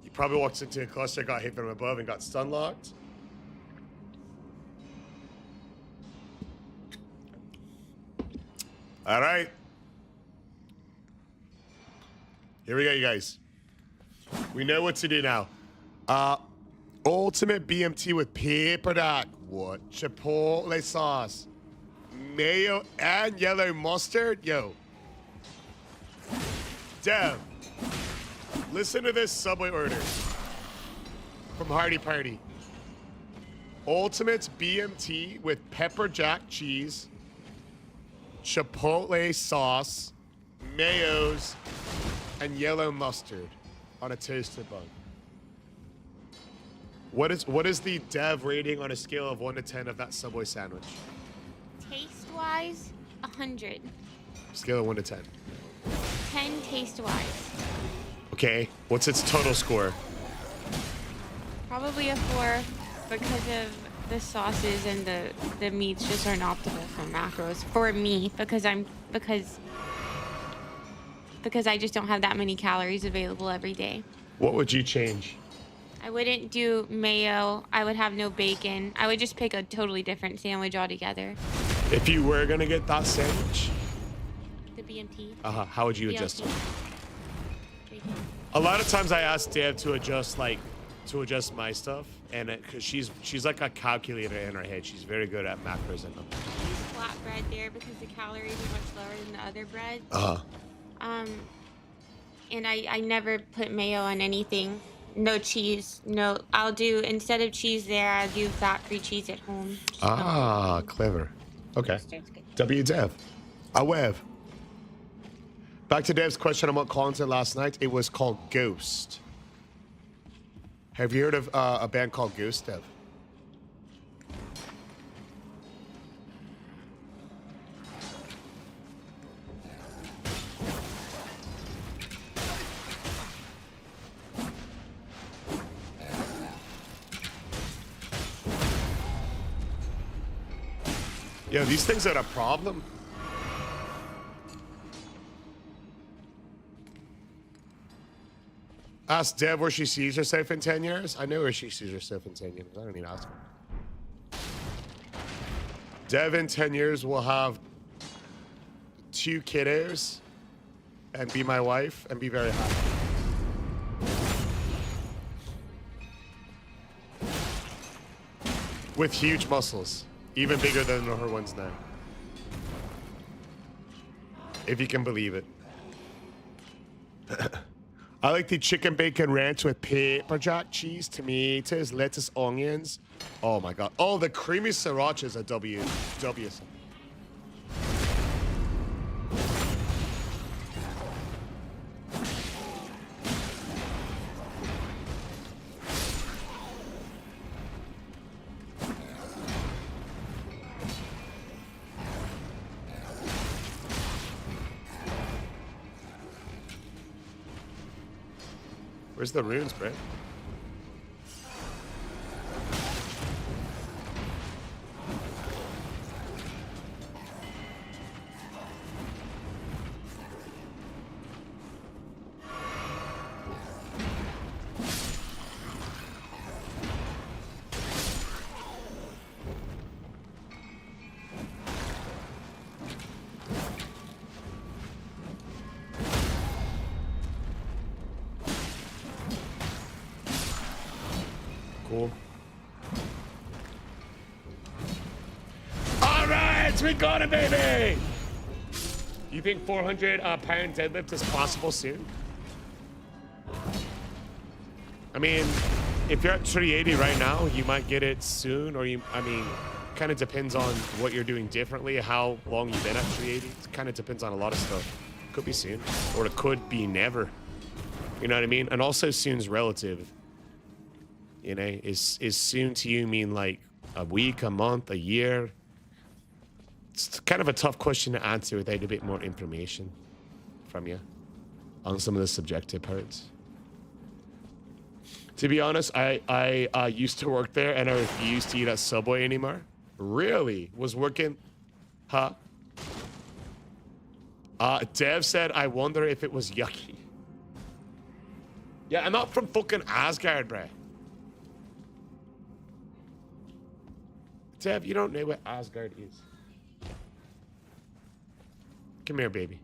Speaker 1: You probably walked into a cluster, got hit from above, and got stun locked. All right. Here we go, you guys. We know what to do now. Ultimate BMT with pepper jack. What? Chipotle sauce, mayo, and yellow mustard. Yo. Dev, listen to this Subway order from Hardy Party. Ultimate BMT with pepper jack cheese, chipotle sauce, mayos, and yellow mustard on a toasted bun. What is the Dev rating on a scale of 1 to 10 of that Subway sandwich?
Speaker 6: Taste-wise, 100.
Speaker 1: Scale of 1 to 10.
Speaker 6: 10 taste-wise.
Speaker 1: Okay, what's its total score?
Speaker 6: Probably a 4 because of the sauces and the meats just aren't optimal for macros for me because I just don't have that many calories available every day.
Speaker 1: What would you change?
Speaker 6: I wouldn't do mayo. I would have no bacon. I would just pick a totally different sandwich altogether.
Speaker 1: If you were gonna get that sandwich,
Speaker 6: The BMT.
Speaker 1: how would you adjust it?
Speaker 6: Bacon.
Speaker 1: A lot of times I ask Dev to adjust my stuff, and cause she's like a calculator in her head. She's very good at macros and numbers.
Speaker 6: I use flat bread there because the calories are much lower than the other breads. And I never put mayo on anything. No cheese. No, I'll do, instead of cheese there, I'll do fat-free cheese at home.
Speaker 1: Clever. Okay.
Speaker 6: Mustard's good.
Speaker 1: W Dev. Awev. Back to Dev's question on what Collins did last night. It was called Ghost. Have you heard of a band called Ghost, Dev? Yo, these things are a problem. Ask Dev where she sees herself in 10 years. I know where she sees herself in 10 years. I don't need to ask her. Dev in 10 years will have 2 kiddos and be my wife and be very happy. With huge muscles. Even bigger than her ones now. If you can believe it. I like the chicken bacon ranch with pepper jack cheese, tomatoes, lettuce, onions. Oh my god. Oh, the creamy sriracha is a W. Where's the runes, bro? Cool. All right, Alright, we got it, baby! You think 400 pound deadlift is possible soon? I mean, if you're at 380 right now, you might get it soon, or I mean, kind of depends on what you're doing differently, how long you've been at 380. It kind of depends on a lot of stuff. Could be soon, or it could be never. You know what I mean? And also soon's relative. You know, is soon to you mean like a week, a month, a year? It's kind of a tough question to answer without a bit more information from you on some of the subjective parts. To be honest, I used to work there and I refused to eat at Subway anymore. Really? Was working? Huh? Dev said, I wonder if it was yucky. Yeah, I'm not from fucking Asgard, bruh. Dev, you don't know what Asgard is. Come here, baby.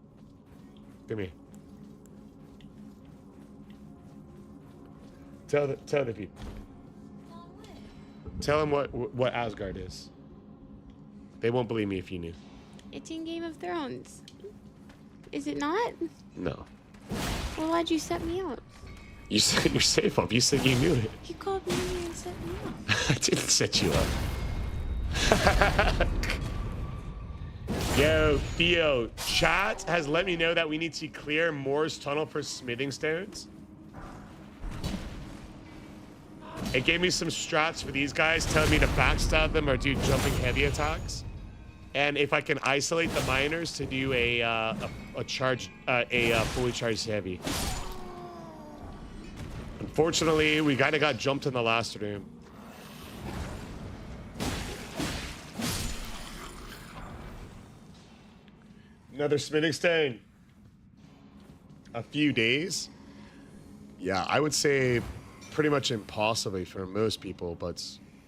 Speaker 1: Come here. Tell the people. Tell them what Asgard is. They won't believe me if you knew.
Speaker 6: It's in Game of Thrones. Is it not?
Speaker 1: No.
Speaker 6: Well, why'd you set me up?
Speaker 1: You said you're safe up. You said you knew it.
Speaker 6: You called me and set me up.
Speaker 1: I didn't set you up. Yo, Theo, chat has let me know that we need to clear Moore's tunnel for smithing stones. It gave me some strats for these guys, telling me to backstab them or do jumping heavy attacks. And if I can isolate the miners to do a fully charged heavy. Unfortunately, we kind of got jumped in the last room. Another smithing stone. A few days. Yeah, I would say pretty much impossibly for most people, but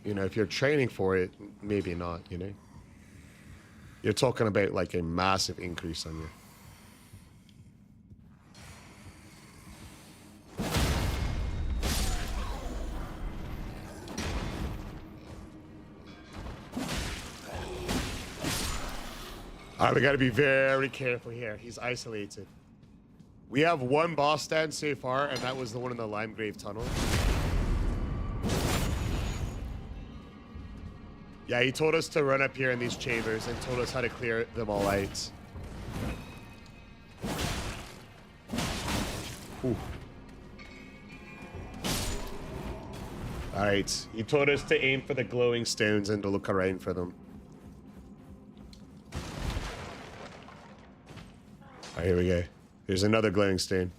Speaker 1: you know, if you're training for it, maybe not, you know. You're talking about like a massive increase on you. All right, we got to be very careful here. He's isolated. We have one boss stand so far, and that was the one in the Limegrave Tunnel. Yeah, he told us to run up here in these chambers and told us how to clear them all out. Ooh. All right, he told us to aim for the glowing stones and to look around for them. All right, here we go. Here's another glowing stone.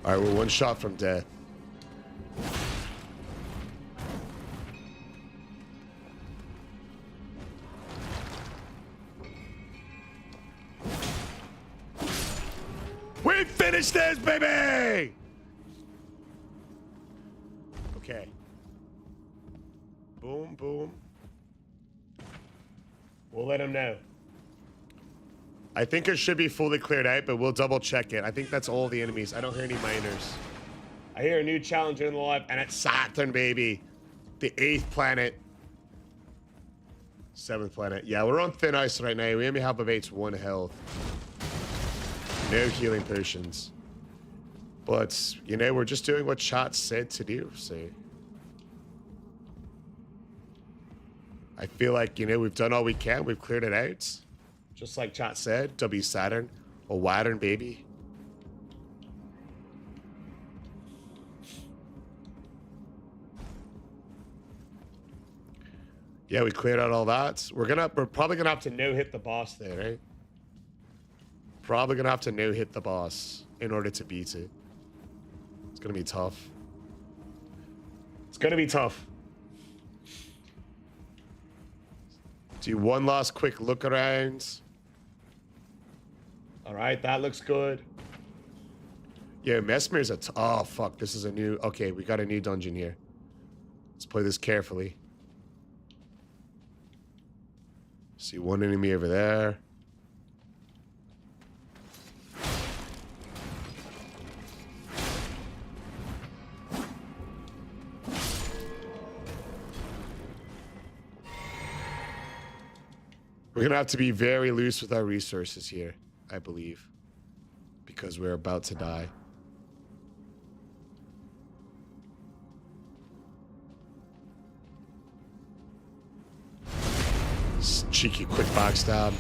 Speaker 1: All right, we're one shot from death. We finished this, baby! Okay. Boom, boom. We'll let him know. I think it should be fully cleared out, but we'll double check it. I think that's all the enemies. I don't hear any miners. I hear a new challenger in the live, and it's Saturn, baby. The 8th planet. 7th planet. Yeah, we're on thin ice right now. We only have about 1 health. No healing potions. But, you know, we're just doing what chat said to do, so... I feel like, you know, we've done all we can. We've cleared it out. Just like chat said, W Saturn, a Wattern, baby. Yeah, we cleared out all that. We're probably gonna have to no-hit the boss there, right? Probably gonna have to no-hit the boss in order to beat it. It's gonna be tough. It's gonna be tough. Do one last quick look around. All right, that looks good. Yeah, Mesmer's oh, fuck. This is a new... Okay, we got a new dungeon here. Let's play this carefully. See one enemy over there. We're gonna have to be very loose with our resources here, I believe. Because we're about to die. Cheeky quick backstab.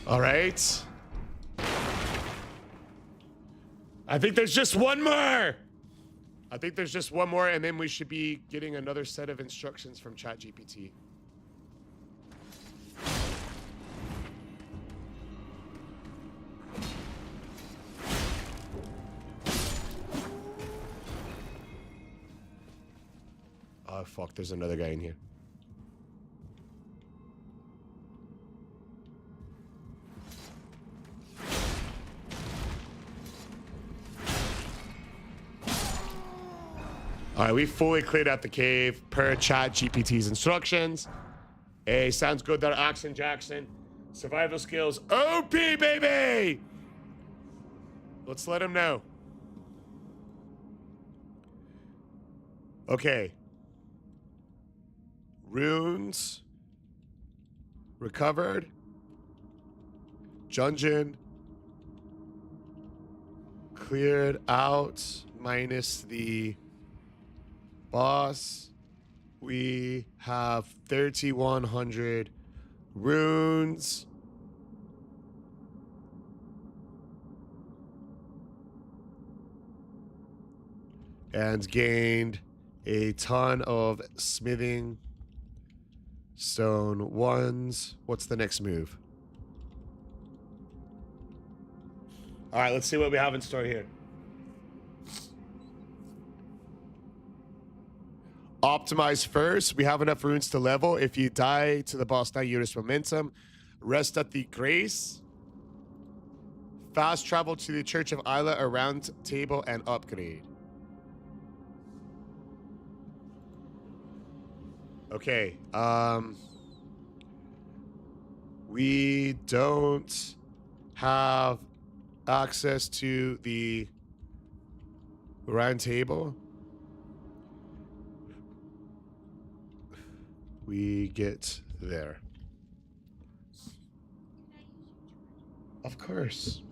Speaker 1: All right. I think there's just one more. And then we should be getting another set of instructions from ChatGPT. Oh, fuck, there's another guy in here. All right, we fully cleared out the cave per ChatGPT's instructions. Hey, sounds good there, Axon Jackson. Survival skills, OP, baby! Let's let him know. Okay. Runes. Recovered. Dungeon. Cleared out minus the boss. We have 3,100 runes. And gained a ton of smithing stone ones. What's the next move? All right, let's see what we have in store here. Optimize first. We have enough runes to level. If you die to the boss now, you lose momentum. Rest at the Grace. Fast travel to the Church of Isla, a round table, and upgrade. Okay. We don't have access to the round table. We get there. Of course.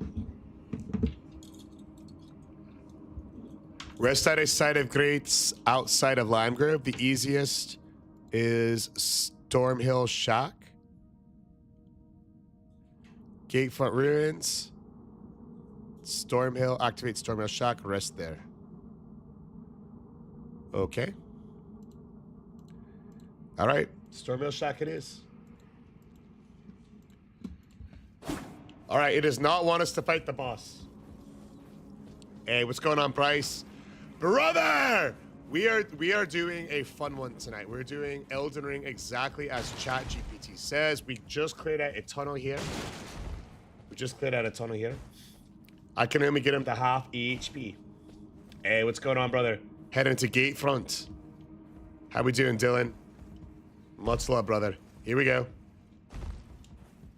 Speaker 1: Rest at a site of Greats outside of Lime Grove. The easiest is Stormhill Shack. Gatefront Ruins. Stormhill. Activate Stormhill Shack. Rest there. Okay. All right. Stormhill Shack it is. All right. It does not want us to fight the boss. Hey, what's going on, Bryce? Brother! We are doing a fun one tonight. We're doing Elden Ring exactly as ChatGPT says. We just cleared out a tunnel here. I can only get him to half HP. Hey, what's going on, brother? Heading to Gatefront. How we doing, Dylan? Much love, brother. Here we go.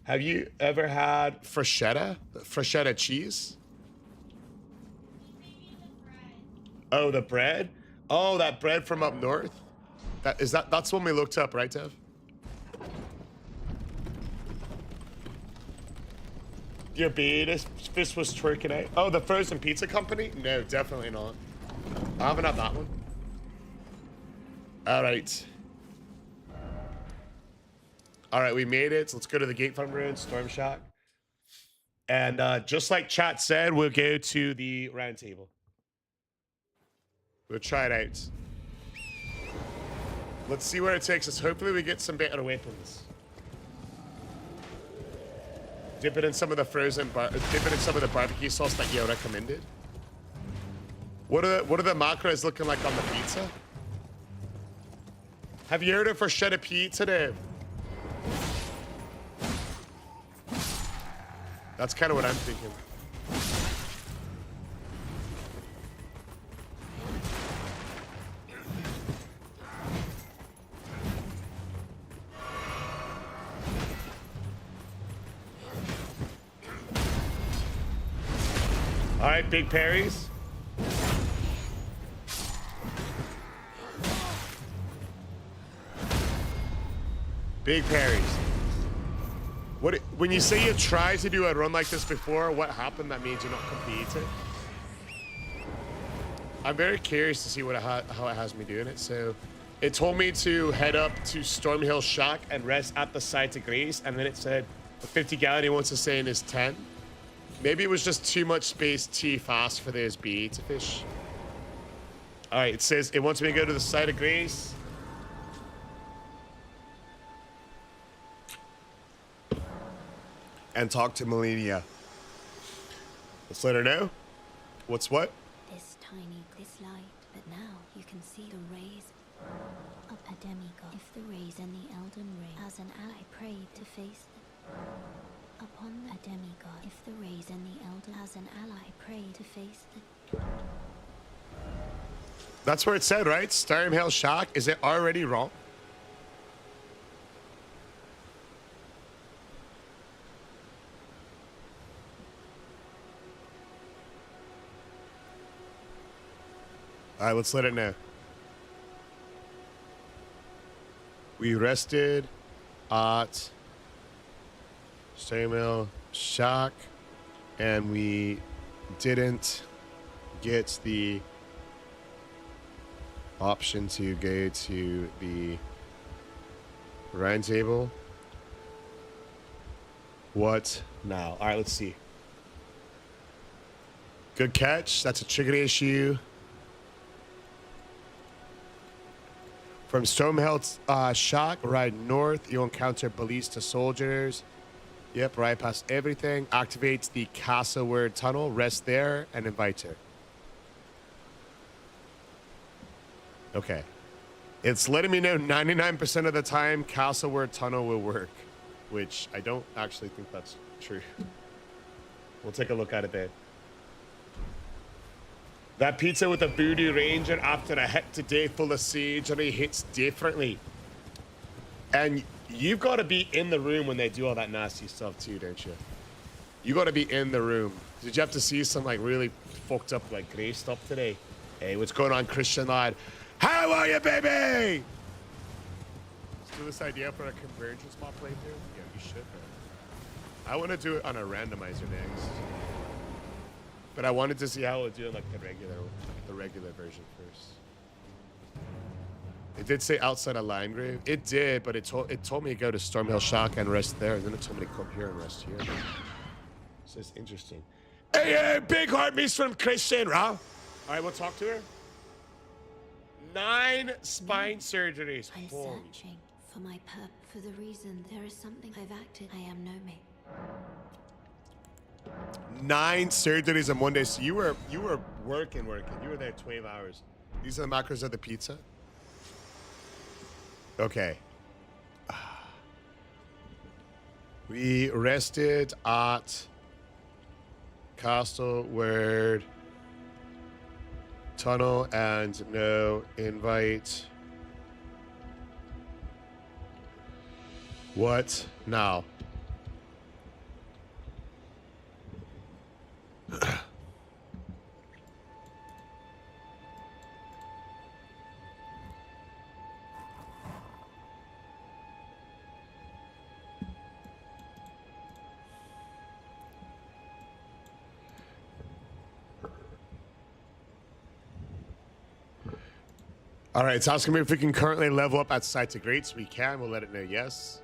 Speaker 1: Have you ever had freshetta? Freshetta cheese? Oh, the bread? Oh, that bread from up north? That's when we looked up, right, Tev? Your fist was twerking out. Oh, the frozen pizza company? No, definitely not. I haven't had that one. All right. All right, we made it. So let's go to the Gatefront Ruins, Storm Shack. And just like chat said, we'll go to the round table. We'll try it out. Let's see where it takes us. Hopefully we get some better weapons. Dip it in some of the barbecue sauce that you recommended. What are the macros looking like on the pizza? Have you heard of freshetta pizza, Dave? That's kind of what I'm thinking. All right, big parries. Big parries. What when you say you tried to do a run like this before, what happened that made you not complete it? I'm very curious to see what how it has me doing it. So it told me to head up to Stormhill Shack and rest at the site of grace, and then it said the 50 gallon he wants to stay in is 10. Maybe it was just too much space too fast for this bee to fish. All right, it says it wants me to go to the site of grace. And talk to Melania. Let's let her know. What's what?
Speaker 2: This light, but now you can see the rays of a demigod. If the rays and the Elden ring as an ally prayed to face them. Upon a demigod, if the rays and the Elden as an ally prayed to face them.
Speaker 1: That's where it said, right? Stormhill Shack. Is it already wrong? All right, let's let it know. We rested at Stormhill Shack, and we didn't get the option to go to the round table. What now? All right, let's see. Good catch. That's a trigger issue. From Stormhill Shack, ride north. You'll encounter ballista soldiers. Yep, right past everything. Activate the Castleward tunnel. Rest there and invite her. Okay. It's letting me know 99% of the time Castleward tunnel will work, which I don't actually think that's true. We'll take a look at it then. That pizza with a voodoo ranger after a hit today full of surgery hits differently. And you've got to be in the room when they do all that nasty stuff too, don't you? You got to be in the room. Did you have to see some like really fucked up like grey stuff today? Hey, what's going on, Christian lad? How are you, baby? Let's do this idea for a convergence mod playthrough. Yeah, you should, man. I want to do it on a randomizer next. But I wanted to see how it would do in like the regular version first. It did say outside of Linegrave. It did, but it told me to go to Stormhill Shack and rest there, and then it told me to come here and rest here. So it's interesting. Hey, big heart meets from Christian, Ra. All right, we'll talk to her. 9 spine surgeries.
Speaker 2: I'm
Speaker 1: Holy.
Speaker 2: searching for my for the reason there is something I've acted. I am no me.
Speaker 1: 9 surgeries in one day. So you were working. You were there 12 hours. These are the macros of the pizza. Okay. We rested at Castleward tunnel and no invite. What now? All right, it's asking me if we can currently level up at Sites of Greats. We can. We'll let it know yes.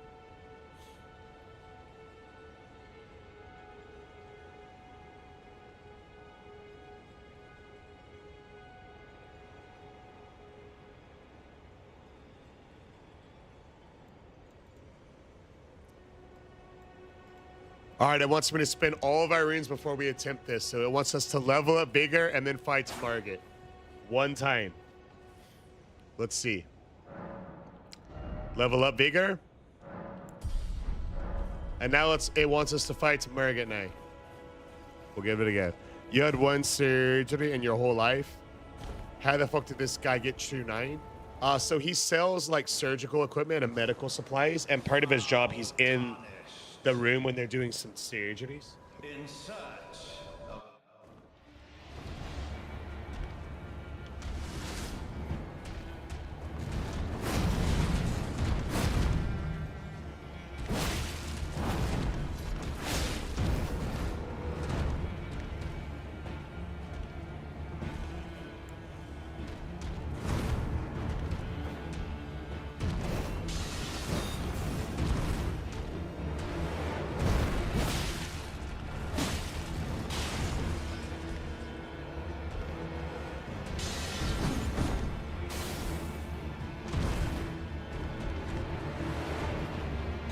Speaker 1: All right, it wants me to spin all of our runes before we attempt this. So it wants us to level up bigger and then fight Margit. One time. Let's see. Level up bigger. And now it wants us to fight Margit now. We'll give it a go. You had 1 surgery in your whole life. How the fuck did this guy get true 9? So he sells like surgical equipment and medical supplies, and part of his job, he's in the room when they're doing some surgeries.
Speaker 7: In search of...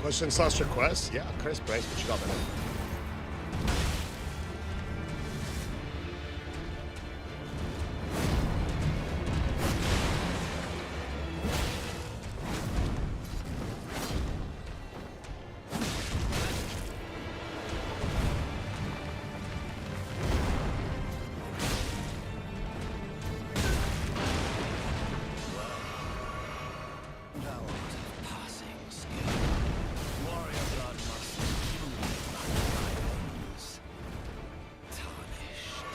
Speaker 1: Question/request? Yeah, Chris Bryce, what you got, man?
Speaker 4: Thou art of passing skill. Warrior blood must truly run in thy veins. Tarnished.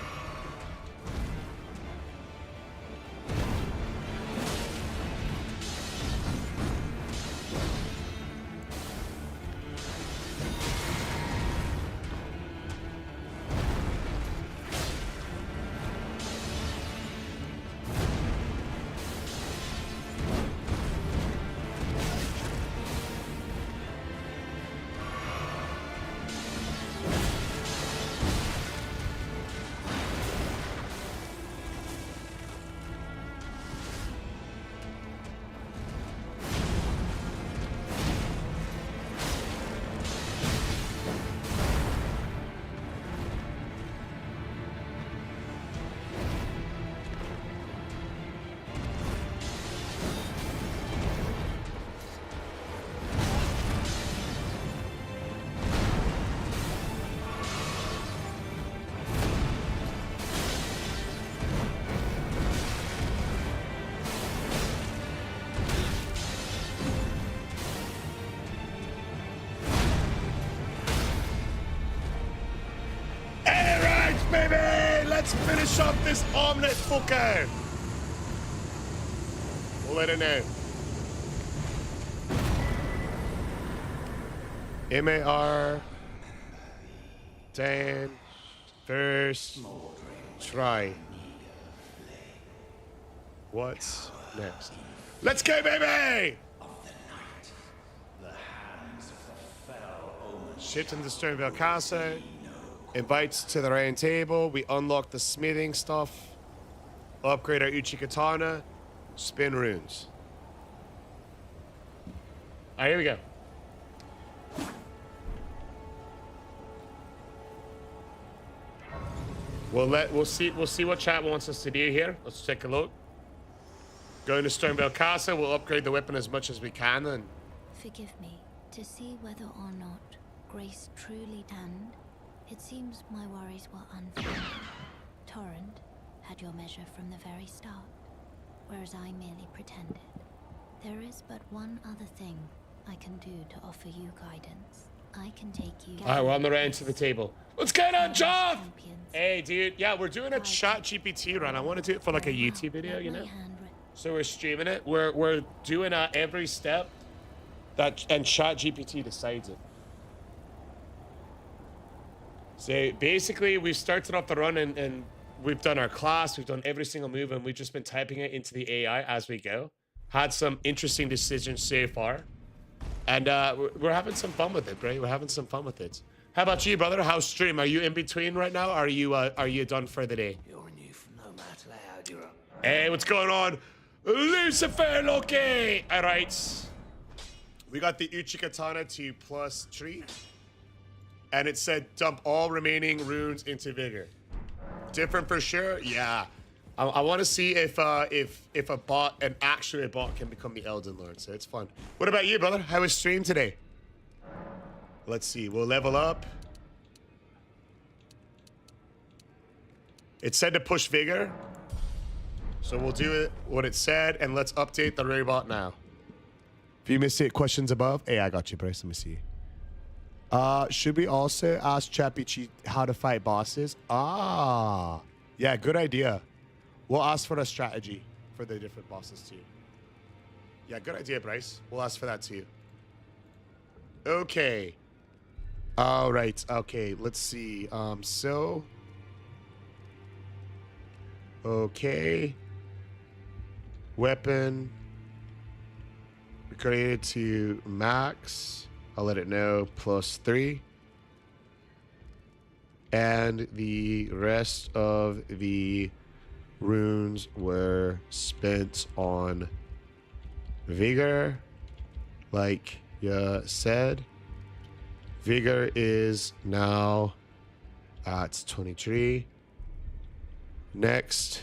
Speaker 1: Alright, baby! Let's finish up this omelet fucker! We'll let it know. MAR Dan first try. What's next? Let's go, baby! Shipped into Sternville Castle. Invites to the round table. We unlock the smithing stuff. Upgrade our Uchi Katana. Spin runes. Alright, here we go. We'll see what chat wants us to do here. Let's take a look. Going to Sternville Castle, we'll upgrade the weapon as much as we can and
Speaker 2: Forgive me, to see whether or not Grace truly tanned, it seems my worries were unfounded. Torrent had your measure from the very start, whereas I merely pretended. There is but one other thing I can do to offer you guidance. I can take you...
Speaker 1: Alright, we're on the round to the table. What's going on, John?
Speaker 2: Champions.
Speaker 1: Hey, dude. Yeah, we're doing a ChatGPT run. I want to do it for like a YouTube video, you know? So we're streaming it. We're doing every step that and ChatGPT decides it. So basically, we started off the run and we've done our class, we've done every single move, and we've just been typing it into the AI as we go. Had some interesting decisions so far. And we're having some fun with it, right? We're having some fun with it. How about you, brother? How's stream? Are you in between right now? Or are you done for the day?
Speaker 4: You're new from no matter how you're up.
Speaker 1: Hey, what's going on? Lucifer Loki! Alright. We got the Uchi Katana to +3. And it said dump all remaining runes into Vigor. Different for sure? Yeah. I want to see if a bot, an actual bot, can become the Elden Lord. So it's fun. What about you, brother? How was stream today? Let's see. We'll level up. It said to push Vigor. So we'll do it what it said, and let's update the robot now. If you missed it, questions above. Hey, I got you, Bryce. Let me see. Should we also ask ChatGPT how to fight bosses? Ah, yeah, good idea. We'll ask for a strategy for the different bosses too. Yeah, good idea, Bryce. We'll ask for that too. Okay. All right. Okay, let's see. Okay. Weapon. We created to max. I'll let it know +3. And the rest of the runes were spent on Vigor, like Yeah, said. Vigor is now at 23. Next.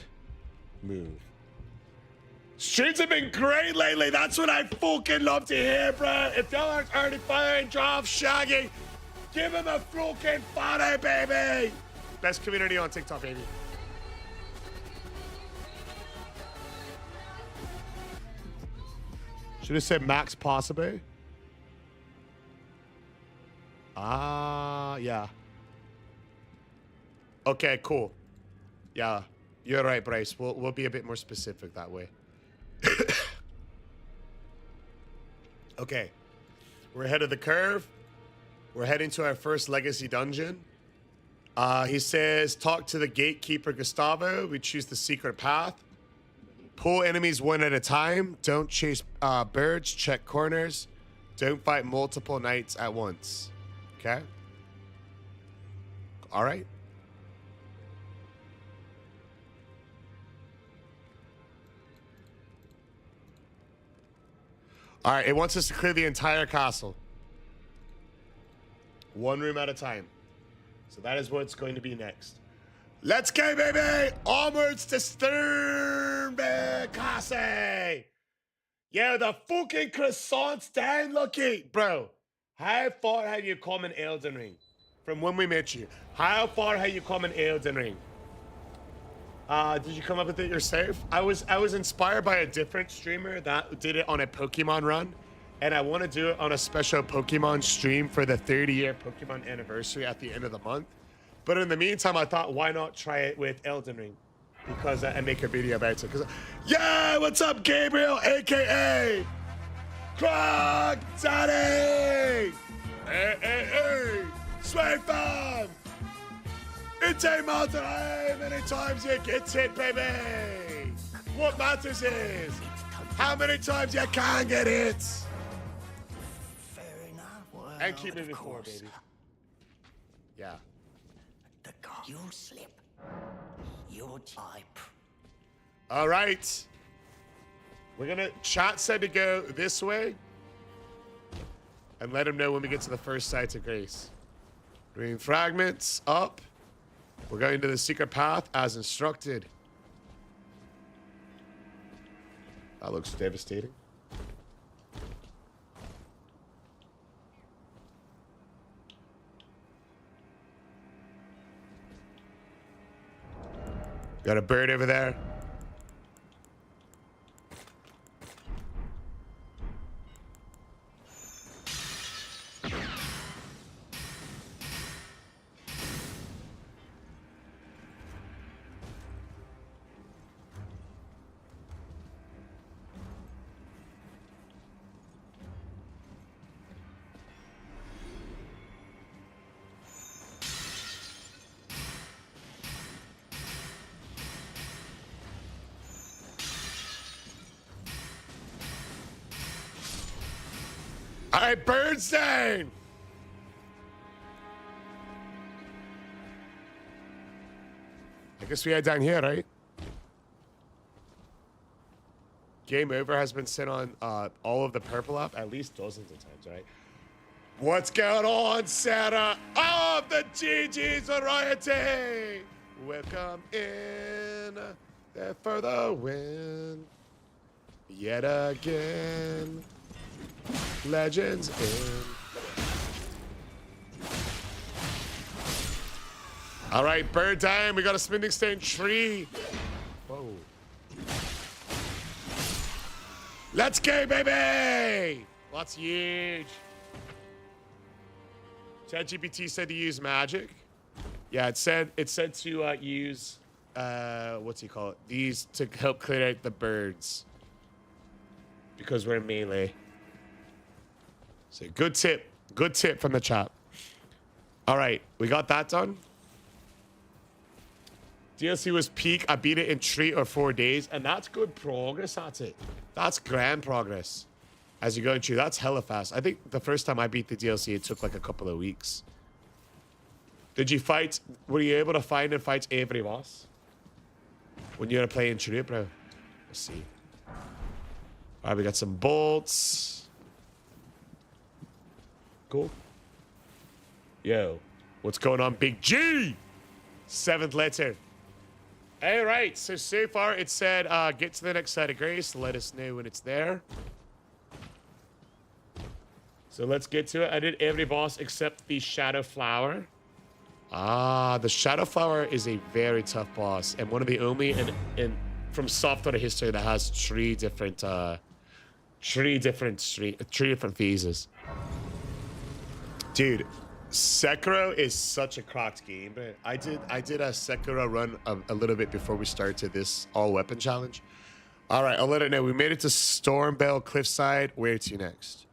Speaker 1: Move. Streams have been great lately. That's what I fucking love to hear, bro. If y'all aren't already firing draft Shaggy, give him a fucking follow, baby. Best community on TikTok, baby. Should have said Max possibly. Ah, yeah. Okay, cool. Yeah, you're right, Bryce. We'll be a bit more specific that way. Okay, we're ahead of the curve. We're heading to our first legacy dungeon. He says, talk to the gatekeeper Gustavo. We choose the secret path. Pull enemies one at a time. Don't chase birds. Check corners. Don't fight multiple knights at once. Okay? All right. All right, it wants us to clear the entire castle. One room at a time. So that is what's going to be next. Let's go, baby! Onwards to Sternberg Castle! Yeah, the fucking croissants down, lucky. Bro, how far have you come in Elden Ring? From when we met you. How far have you come in Elden Ring? Did you come up with it yourself? I was inspired by a different streamer that did it on a Pokemon run, and I want to do it on a special Pokemon stream for the 30-year Pokemon anniversary at the end of the month. But in the meantime, I thought, why not try it with Elden Ring? Because I make a video about it. Yeah, what's up, Gabriel, aka Croc Daddy? Hey, Sweet Fam! It's a matter how many times you get hit, baby. What matters is how many times you can get hit.
Speaker 4: Fair enough. Well,
Speaker 1: And keep moving
Speaker 4: of
Speaker 1: forward,
Speaker 4: course,
Speaker 1: baby. Yeah.
Speaker 4: The god, you'll slip. Your type.
Speaker 1: All right. We're gonna, chat said to go this way. And let him know when we get to the first site of grace. Green fragments up. We're going to the secret path as instructed. That looks devastating. Got a bird over there. All right, Bernstein. I guess we head down here, right? Game over has been sent on all of the purple app at least dozens of times, right? What's going on, Sarah? Of the GG's variety. Welcome in there for the win. Yet again. Legends in. All right, bird time. We got a spinning stone tree. Whoa. Let's go, baby. That's huge. ChatGPT said to use magic. Yeah, it said to use what's he call it? These to help clear out the birds because we're melee. So good tip from the chat. All right, we got that done. DLC was peak. I beat it in 3 or 4 days, and that's good progress. That's it. That's grand progress. As you're going through, that's hella fast. I think the first time I beat the DLC, it took like a couple of weeks. Did you fight? Were you able to find and fight every boss when you were playing through it, bro? Let's see. All right, we got some bolts. Cool. Yo, what's going on, Big G? 7th letter. All right, so far it said, get to the next side of grace. Let us know when it's there. So let's get to it. I did every boss except the Shadow Flower. Ah, the Shadow Flower is a very tough boss, and one of the only from software history that has three different phases. Dude, Sekiro is such a cracked game. But I did a Sekiro run a little bit before we started this all weapon challenge. All right, I'll let it know. We made it to Stormbell Cliffside. Where to next?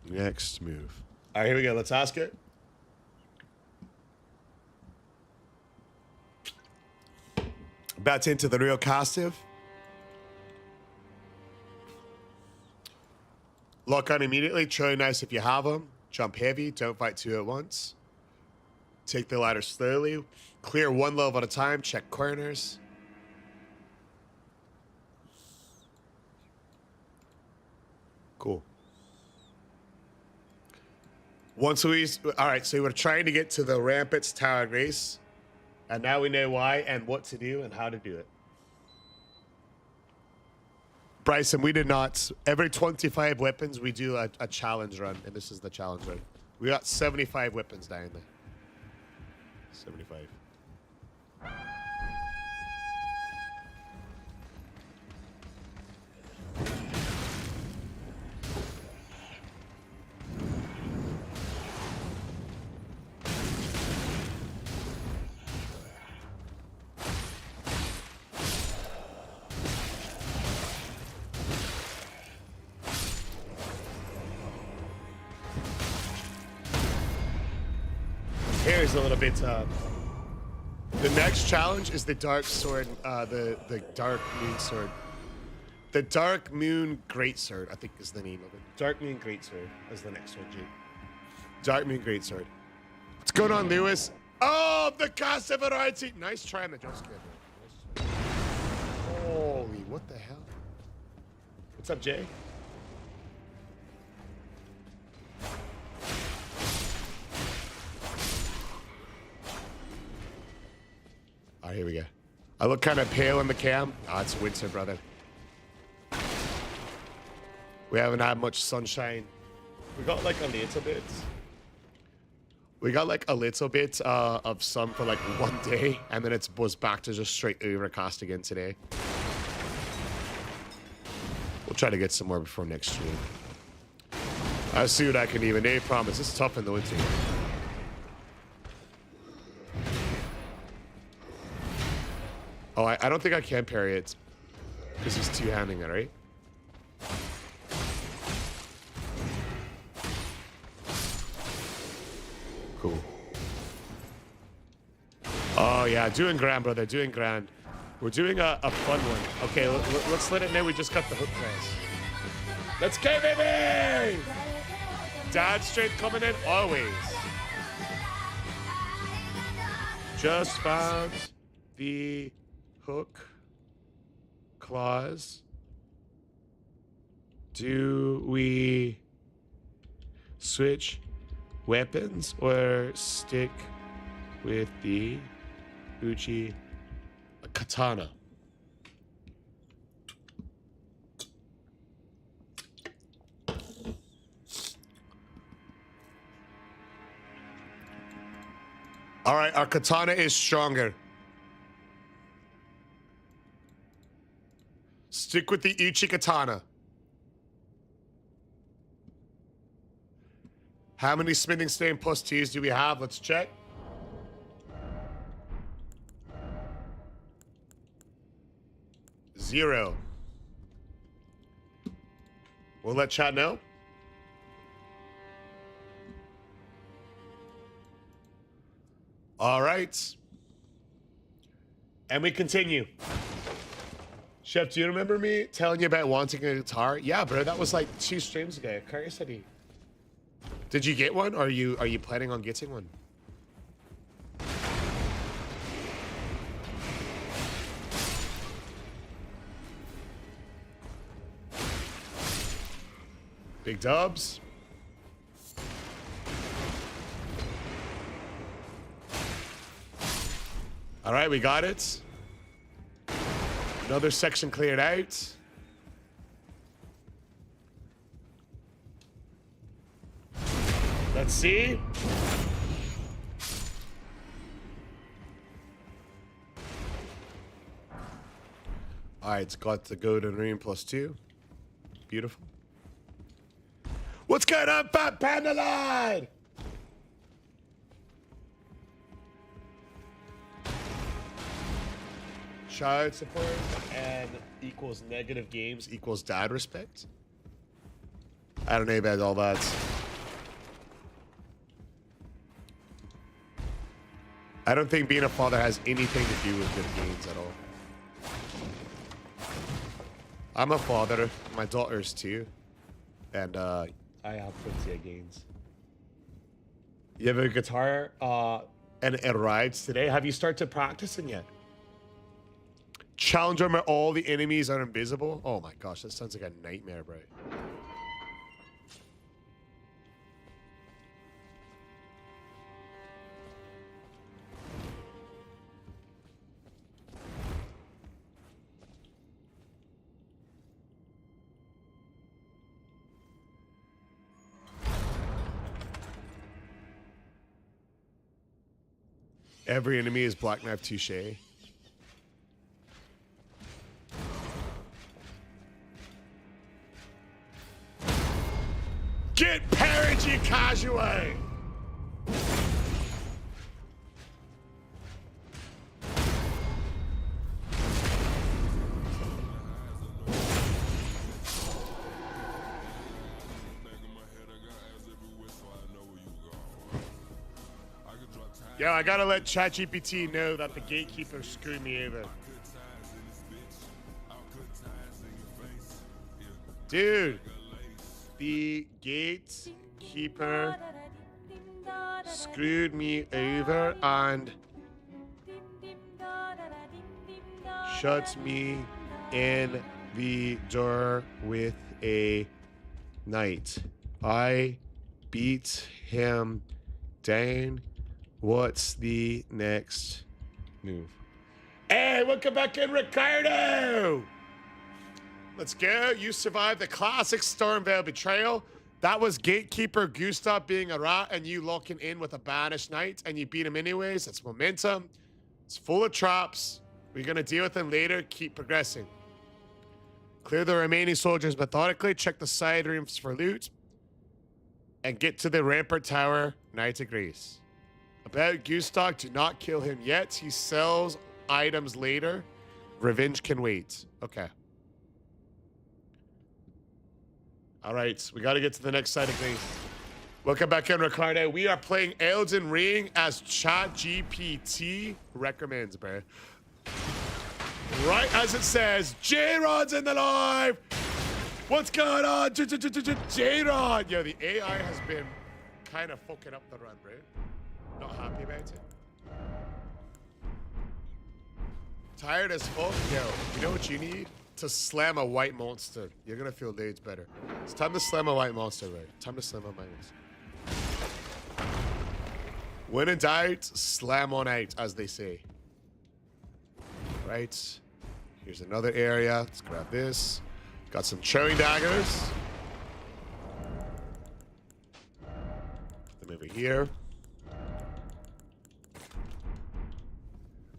Speaker 1: Next move. All right, here we go. Let's ask it. About to enter the real costume. Lock on immediately. Try nice if you have them. Jump heavy. Don't fight two at once. Take the ladder slowly. Clear one level at a time. Check corners. Cool. Once we, all right, so we're trying to get to the Rampant's Tower Grace, and now we know why and what to do and how to do it. Bryson, we did not. Every 25 weapons, we do a challenge run, and this is the challenge run. We got 75 weapons down there. 75. Here's a little bit. The next challenge is the Dark Sword, the Dark Moon Sword. The Dark Moon Greatsword, I think is the name of it. Dark Moon Greatsword is the next one, G. Dark Moon Greatsword. What's going on, Lewis? Oh, the cast of variety. Nice try on the jump scare, bro. Nice try. Holy, what the hell? What's up, Jay? All right, here we go. I look kind of pale in the cam. Ah, it's winter, brother. We haven't had much sunshine. We got like a little bit. We got like a little bit of sun for like one day, and then it was back to just straight overcast again today. We'll try to get some more before next stream. I'll see what I can even do. Promise, it's tough in the winter. Oh, I don't think I can parry it because he's two-handing it, right? Cool. Oh, yeah, doing grand, brother, doing grand. We're doing a fun one. Okay, let's let it know we just got the hook press. Let's go, baby! Dad strength coming in, always. Just found the hook clause. Do we switch weapons or stick with the Uchi katana? All right, our katana is stronger. Stick with the Uchi katana. How many smithing stone plus twos do we have? Let's check. Zero. We'll let chat know. All right. And we continue. Chef, do you remember me telling you about wanting a guitar? Yeah, bro, that was like 2 streams ago. Curry said he... Did you get one? Or are you planning on getting one? Big dubs. All right, we got it. Another section cleared out. Let's see. All right, it's got the golden ring +2. Beautiful. What's going on, Fat Panda Line? Child support and equals negative games equals dad respect. I don't know about all that. I don't think being a father has anything to do with good games at all. I'm a father. My daughter's too. And I have plenty of gains. You have a guitar and it arrives today. Have you started practicing yet? Challenge where all the enemies are invisible. Oh my gosh, that sounds like a nightmare, bro. Every enemy is Black Knife Touche. Get parried, you casual! Yo, I gotta let ChatGPT know that the gatekeeper screwed me over. Dude, the gatekeeper screwed me over and shut me in the door with a knight. I beat him down. What's the next move? Hey, welcome back in, Ricardo! Let's go. You survived the classic Stormvale betrayal. That was Gatekeeper Gustav being a rat and you locking in with a banished knight and you beat him anyways. It's momentum. It's full of traps. We're going to deal with them later. Keep progressing. Clear the remaining soldiers methodically. Check the side rooms for loot. And get to the Rampart Tower. Knight agrees. About Gustav, do not kill him yet. He sells items later. Revenge can wait. Okay. All right, we got to get to the next side of things. Welcome back in, Ricardo. We are playing Elden Ring as ChatGPT recommends, bro. Right as it says, J-Rod's in the live. What's going on, J-Rod? Yo, the AI has been kind of fucking up the run, bro. Not happy about it. Tired as fuck? Yo, you know what you need? To slam a white monster. You're gonna feel loads better. It's time to slam a white monster, right? Time to slam a white monster. When in doubt, slam on out, as they say. Right. Here's another area. Let's grab this. Got some throwing daggers. Put them over here.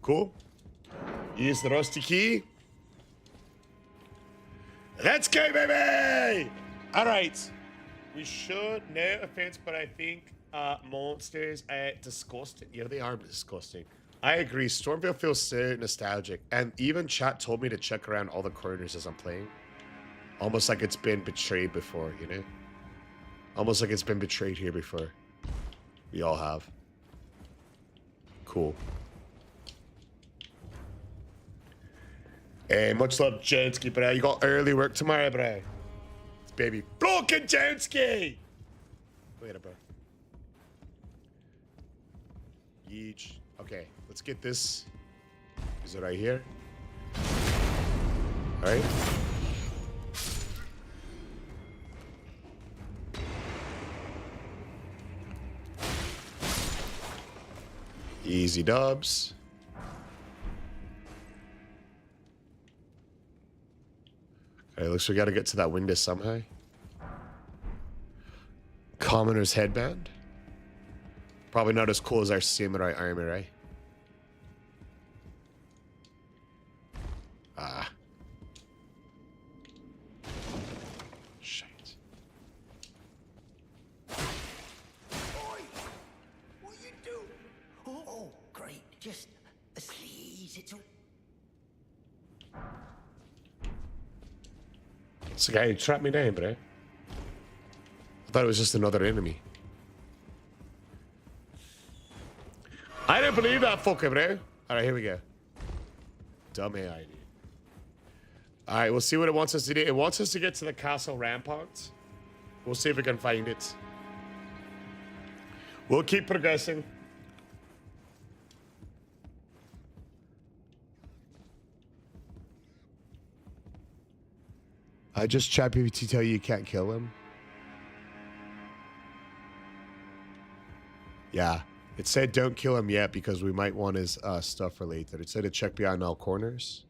Speaker 1: Cool. Use the rusty key. Let's go, baby! All right. We should, no offense, but I think monsters are disgusting. Yeah, they are disgusting. I agree. Stormvale feels so nostalgic. And even chat told me to check around all the corners as I'm playing. Almost like it's been betrayed before, you know? Almost like it's been betrayed here before. We all have. Cool. Hey, much love, Jonesky, bro. You got early work tomorrow, bro. It's baby broken Jonesky. Later, bro. Yeesh. Okay, let's get this. Is it right here? All right. Easy dubs. Okay, looks like we gotta get to that window somehow. Commoner's headband. Probably not as cool as our samurai armor, right? Ah. Shit.
Speaker 4: Oi! What you do? Oh, great. Just a sleaze. It's all.
Speaker 1: It's the guy who trapped me down, bro. I thought it was just another enemy. I didn't believe that fucker, bro. Alright, here we go. Dumb AI, dude. Alright, we'll see what it wants us to do. It wants us to get to the castle ramparts. We'll see if we can find it. We'll keep progressing. I just ChatGPT tell you can't kill him. Yeah. It said don't kill him yet because we might want his stuff related. It said to check behind all corners.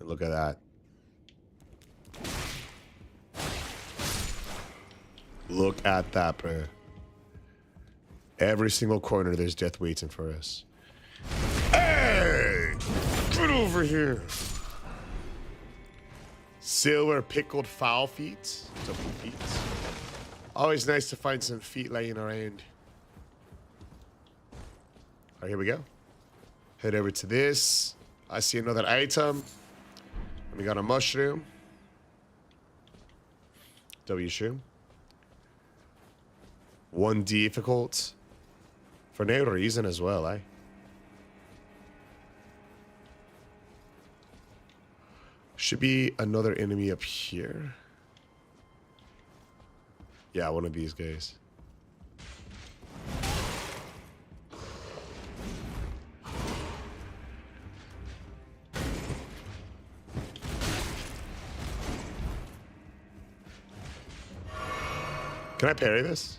Speaker 1: And look at that. Look at that, bro. Every single corner there's death waiting for us. Hey! Get over here. Silver pickled fowl feet. Double feet. Always nice to find some feet laying around. All right, here we go. Head over to this. I see another item. We got a mushroom. W shroom. One difficult. For no reason as well, eh? Should be another enemy up here. Yeah, one of these guys. Can I parry this?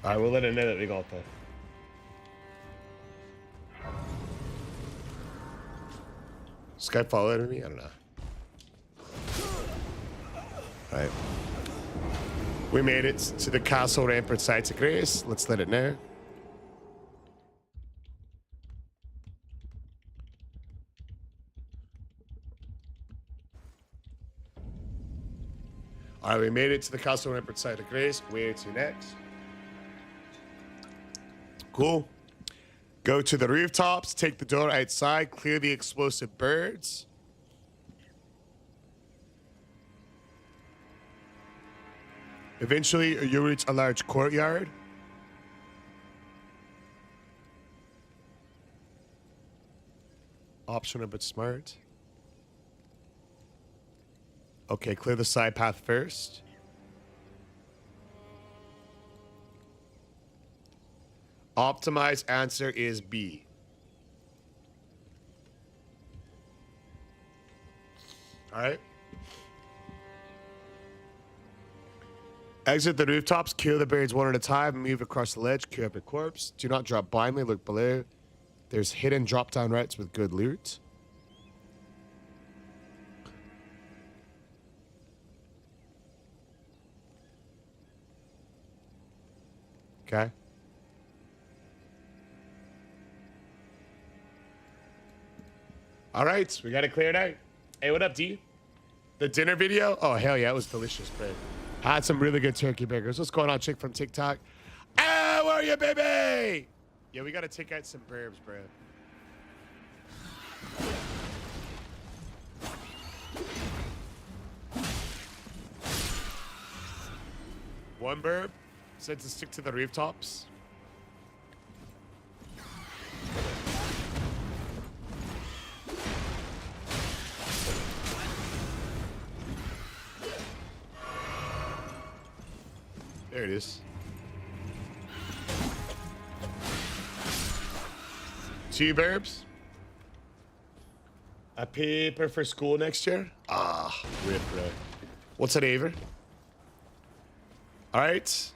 Speaker 1: Alright, we'll let it know that we got that. This guy following me? I don't know. Alright. We made it to the castle rampart sites of grace. Let's let it know. Alright, we made it to the castle rampart site of grace. Where to next? Cool. Go to the rooftops, take the door outside, clear the explosive birds. Eventually, you reach a large courtyard. Optional but smart. Okay, clear the side path first. Optimized answer is B. All right. Exit the rooftops, kill the birds one at a time, move across the ledge, queue up a corpse. Do not drop blindly, look below. There's hidden drop-down routes with good loot. Okay. All right, we got it cleared out. Hey, what up, D? The dinner video? Oh, hell yeah, it was delicious, bro. I had some really good turkey burgers. What's going on, chick from TikTok? Ah, where are you, baby? Yeah, we gotta take out some burbs, bro. One burb said to stick to the rooftops. There it is. 2 burbs. A paper for school next year. Ah, rip, bro. What's it, Aver? All right.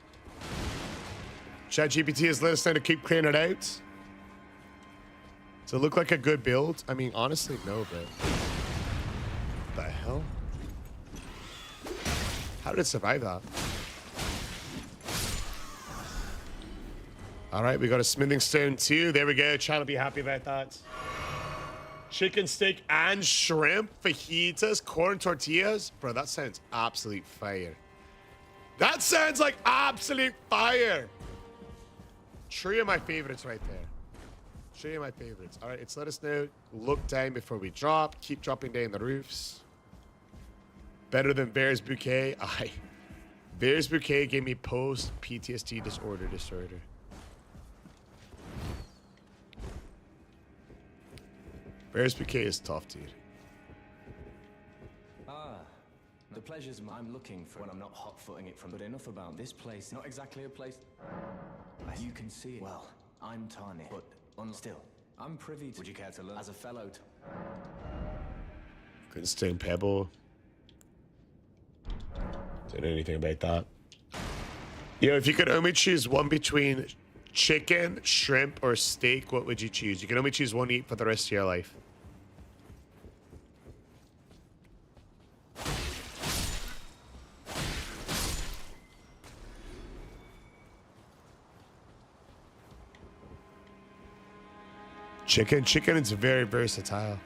Speaker 1: ChatGPT has let us know to keep clearing it out. Does it look like a good build? I mean, honestly, no, bro. What the hell? How did it survive that? All right, we got a smithing stone too. There we go. Trying to be happy about that. Chicken steak and shrimp, fajitas, corn tortillas. Bro, that sounds absolute fire. That sounds like absolute fire. 3 of my favorites right there. 3 of my favorites. All right, it's let us know. Look down before we drop. Keep dropping down the roofs. Better than Bear's Bouquet. Aye. Bear's Bouquet gave me post PTSD disorder. Bear's Bouquet is tough, dude.
Speaker 8: The pleasures I'm looking for when I'm not hot-footing it from. But enough about this place. Not exactly a place. You can see it. Well, I'm tarnished, but still, I'm privy to. Would you care to learn as a fellow?
Speaker 1: Couldn't stone pebble. Don't know anything about that. Yo, if you could only choose one between chicken, shrimp, or steak, what would you choose? You can only choose one to eat for the rest of your life. Chicken is very versatile.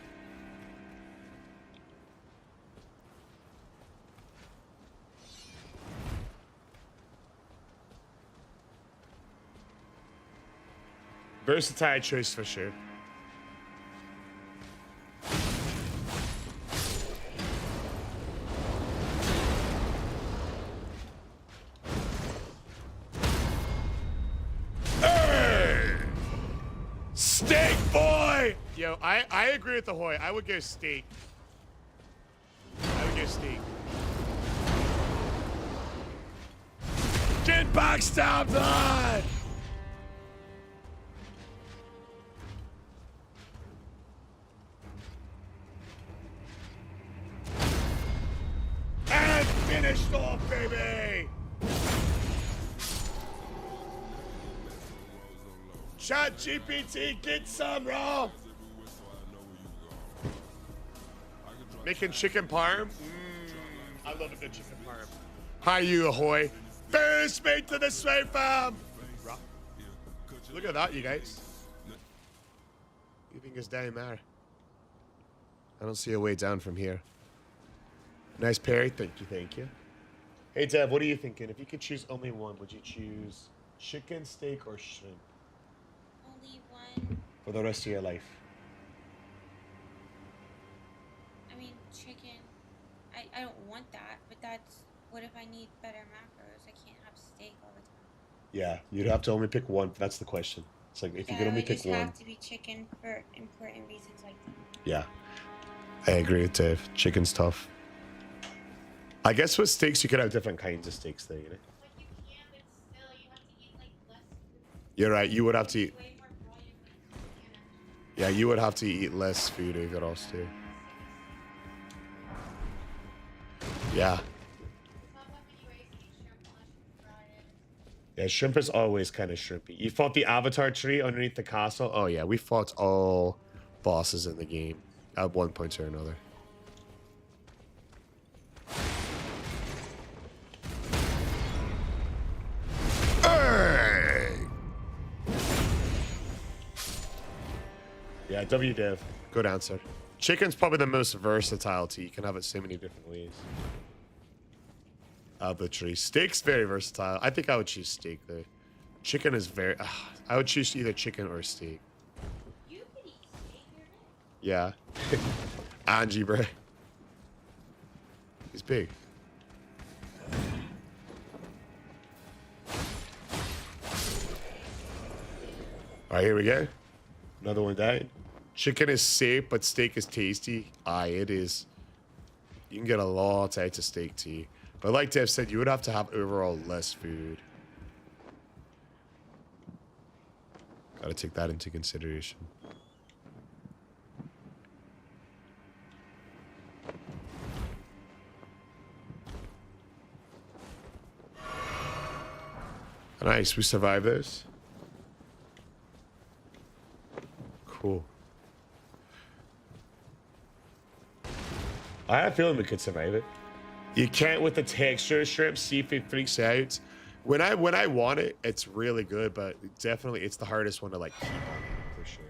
Speaker 1: Versatile choice for sure. Hey! Steak boy! Yo, I agree with the Hoy. I would go steak. Get backstabbed on! And finished off, baby! ChatGPT, get some raw! Making chicken parm? I love a good chicken parm. Hi, you ahoy. First mate to the sway farm! Look at that, you guys. You think it's down there? I don't see a way down from here. Nice parry, thank you. Hey Dev, what are you thinking? If you could choose only one, would you choose chicken, steak, or shrimp?
Speaker 6: Only one.
Speaker 1: For the rest of your life.
Speaker 6: I mean, chicken. I don't want that, but that's what if I need better macros? I can't have steak all the time.
Speaker 1: Yeah, you'd have to only pick one. That's the question. It's like if you could only pick
Speaker 6: just
Speaker 1: one.
Speaker 6: have to be chicken for important reasons like that.
Speaker 1: Yeah, I agree with Dave. Chicken's tough. I guess with steaks, you could have different kinds of steaks there, you know?
Speaker 9: But you can, but still, you have to eat, like, less food.
Speaker 1: You're right, you would have to eat...
Speaker 9: Way more volume than you can actually.
Speaker 1: Yeah, you would have to eat less food if it else too. Yeah. Yeah, shrimp is always kind of shrimpy. You fought the avatar tree underneath the castle? Oh yeah, we fought all bosses in the game at one point or another. Hey! Yeah, WDev. Good answer. Chicken's probably the most versatile tea. You can have it so many different ways. Arbitrary. Steak's very versatile. I think I would choose steak though. Chicken is very... I would choose either chicken or steak.
Speaker 9: You could eat steak,
Speaker 1: Yeah. Angie, bro. He's big. Alright, here we go. Another one died. Chicken is safe, but steak is tasty. Aye, it is. You can get a lot out of steak tea. But like Dev said, you would have to have overall less food. Gotta take that into consideration. Nice, we survived this. Cool. I have a feeling we could survive it. You can't with the texture shrimp, see if it freaks out. When I want it, it's really good, but definitely it's the hardest one to like keep on eating for sure.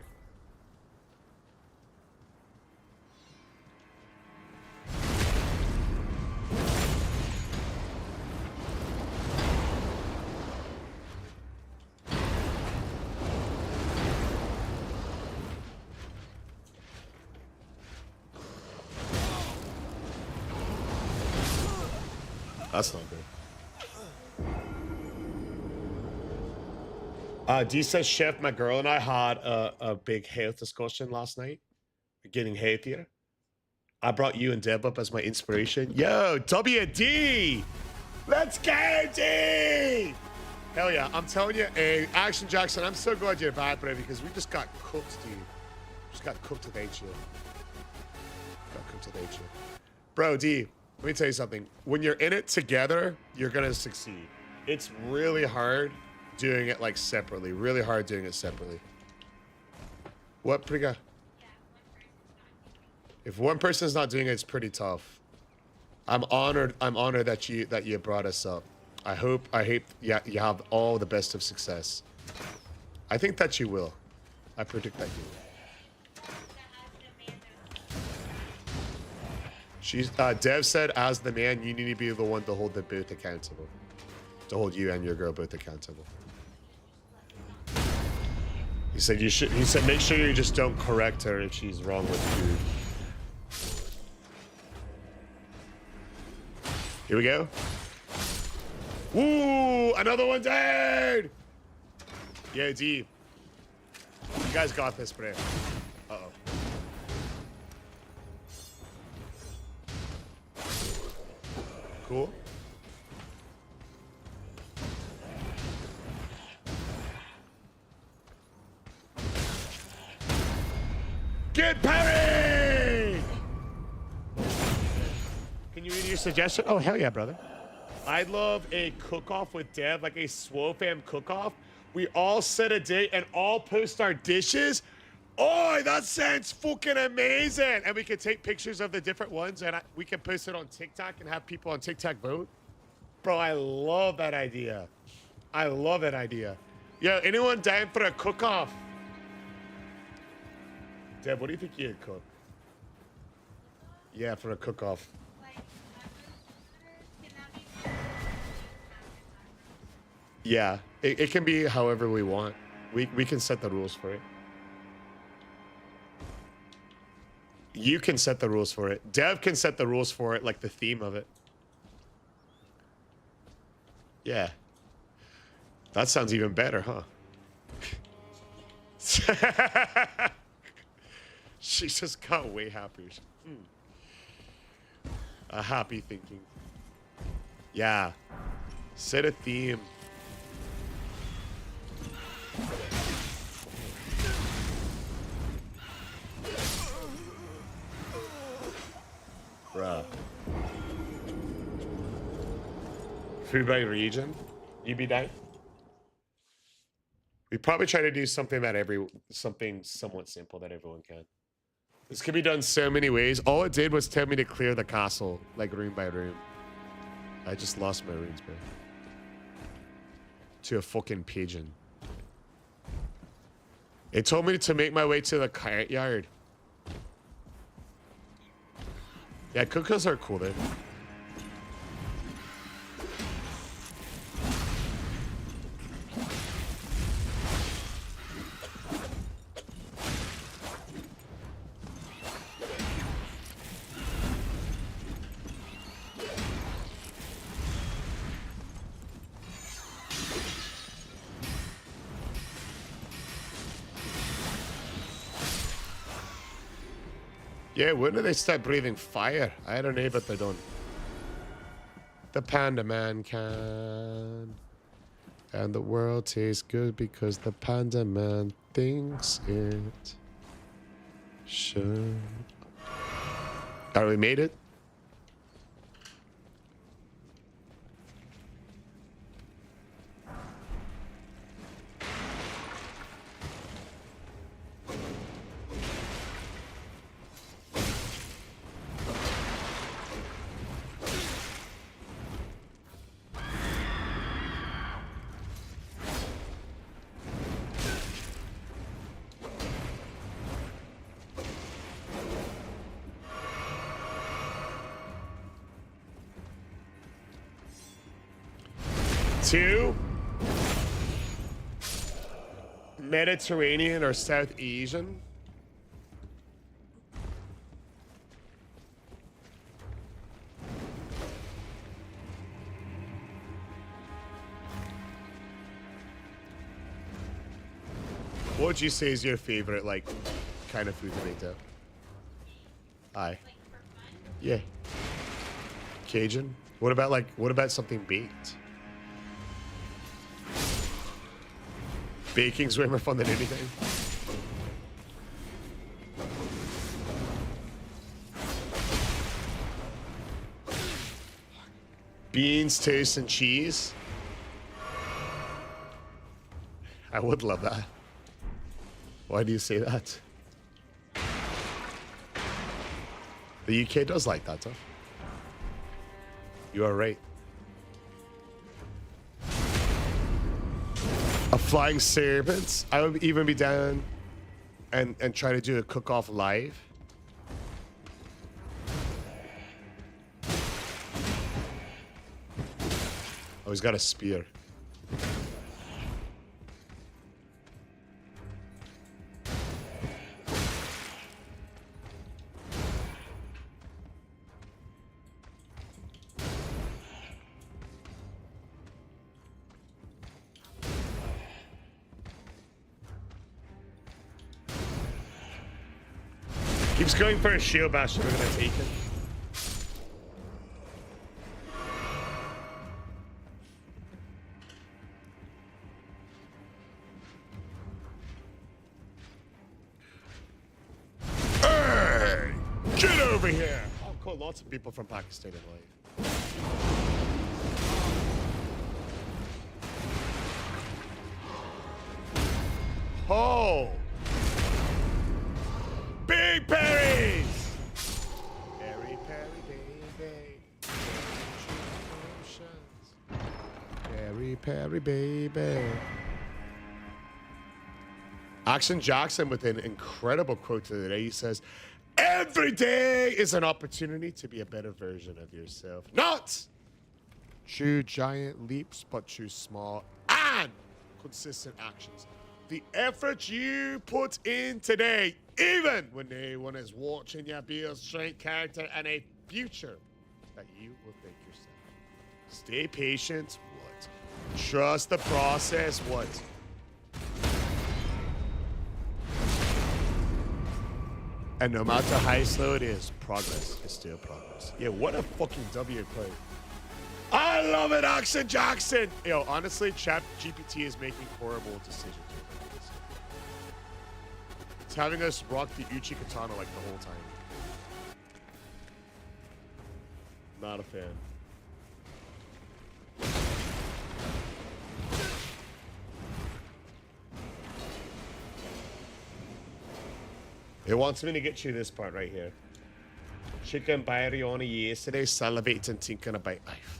Speaker 1: That's not good. D says, Chef, my girl and I had a big health discussion last night. Getting healthier. I brought you and Deb up as my inspiration. Yo, WD! Let's go, D! Hell yeah, I'm telling you, Action Jackson, I'm so glad you're back, bro, because we just got cooked, dude. Just got cooked with H. Got cooked with H. Bro, D, let me tell you something. When you're in it together, you're gonna succeed. It's really hard doing it like separately. Really hard doing it separately. What, Priga? If one person's not doing it, it's pretty tough. I'm honored that you brought us up. I hope you have all the best of success. I think that you will. I predict that you will. She's Dev said, as the man, you need to be the one to hold them both accountable. To hold you and your girl both accountable. He said you should. He said make sure you just don't correct her if she's wrong with food. Here we go. Woo! Another one dead. Yeah, D. You guys got this, bro. Uh-oh. Cool. Get parried! Can you read your suggestion? Oh, hell yeah, brother. I'd love a cook-off with Dev, like a Swole Fam cook-off. We all set a date and all post our dishes. Oh, that sounds fucking amazing. And we can take pictures of the different ones and we can post it on TikTok and have people on TikTok vote. Bro, I love that idea. I love that idea. Yo, anyone down for a cook-off? Deb, what do you think you'd cook? Yeah, for a cook-off. Yeah, it can be however we want. We can set the rules for it. You can set the rules for it. Dev can set the rules for it, like the theme of it. Yeah. That sounds even better, huh? She just got way happier. A happy thinking. Yeah. Set a theme. Bruh. Food by region. You be dying? We probably try to do something something somewhat simple that everyone can. This can be done so many ways. All it did was tell me to clear the castle, like room by room. I just lost my runes, bro. To a fucking pigeon. It told me to make my way to the courtyard. Yeah, Kukas are cool, dude. Yeah, when do they start breathing fire? I don't know, but they don't. The Panda Man can. And the world tastes good because the Panda Man thinks it should. Alright, we made it. Two Mediterranean or South Asian. What would you say is your favorite, like, kind of food to make though? Aye. Yeah. Cajun? What about something baked? Baking's way more fun than anything. Beans, toast, and cheese. I would love that. Why do you say that? The UK does like that, though. You are right. A flying serpent. I would even be down and try to do a cook-off live. Oh, he's got a spear. Keeps going for a shield bash. We're gonna take it. Hey, get over here! Oh, cool. Lots of people from Pakistan in life. Oh! Big berries! Berry, baby. Berry, baby. Action Jackson with an incredible quote today. He says, "Every day is an opportunity to be a better version of yourself. Not through giant leaps, but through small and consistent actions. The effort you put in today, even when no one is watching you, builds strength, character, and a future that you will thank yourself. Stay patient. What? Trust the process. What? And no matter how slow it is, progress is still progress." Yeah, what a fucking W play. I love it, Action Jackson. Yo, honestly, ChatGPT is making horrible decisions. It's having us rock the Uchi Katana like the whole time. Not a fan. It wants me to get you this part right here. Chicken biryani yesterday, salivates and thinking about life.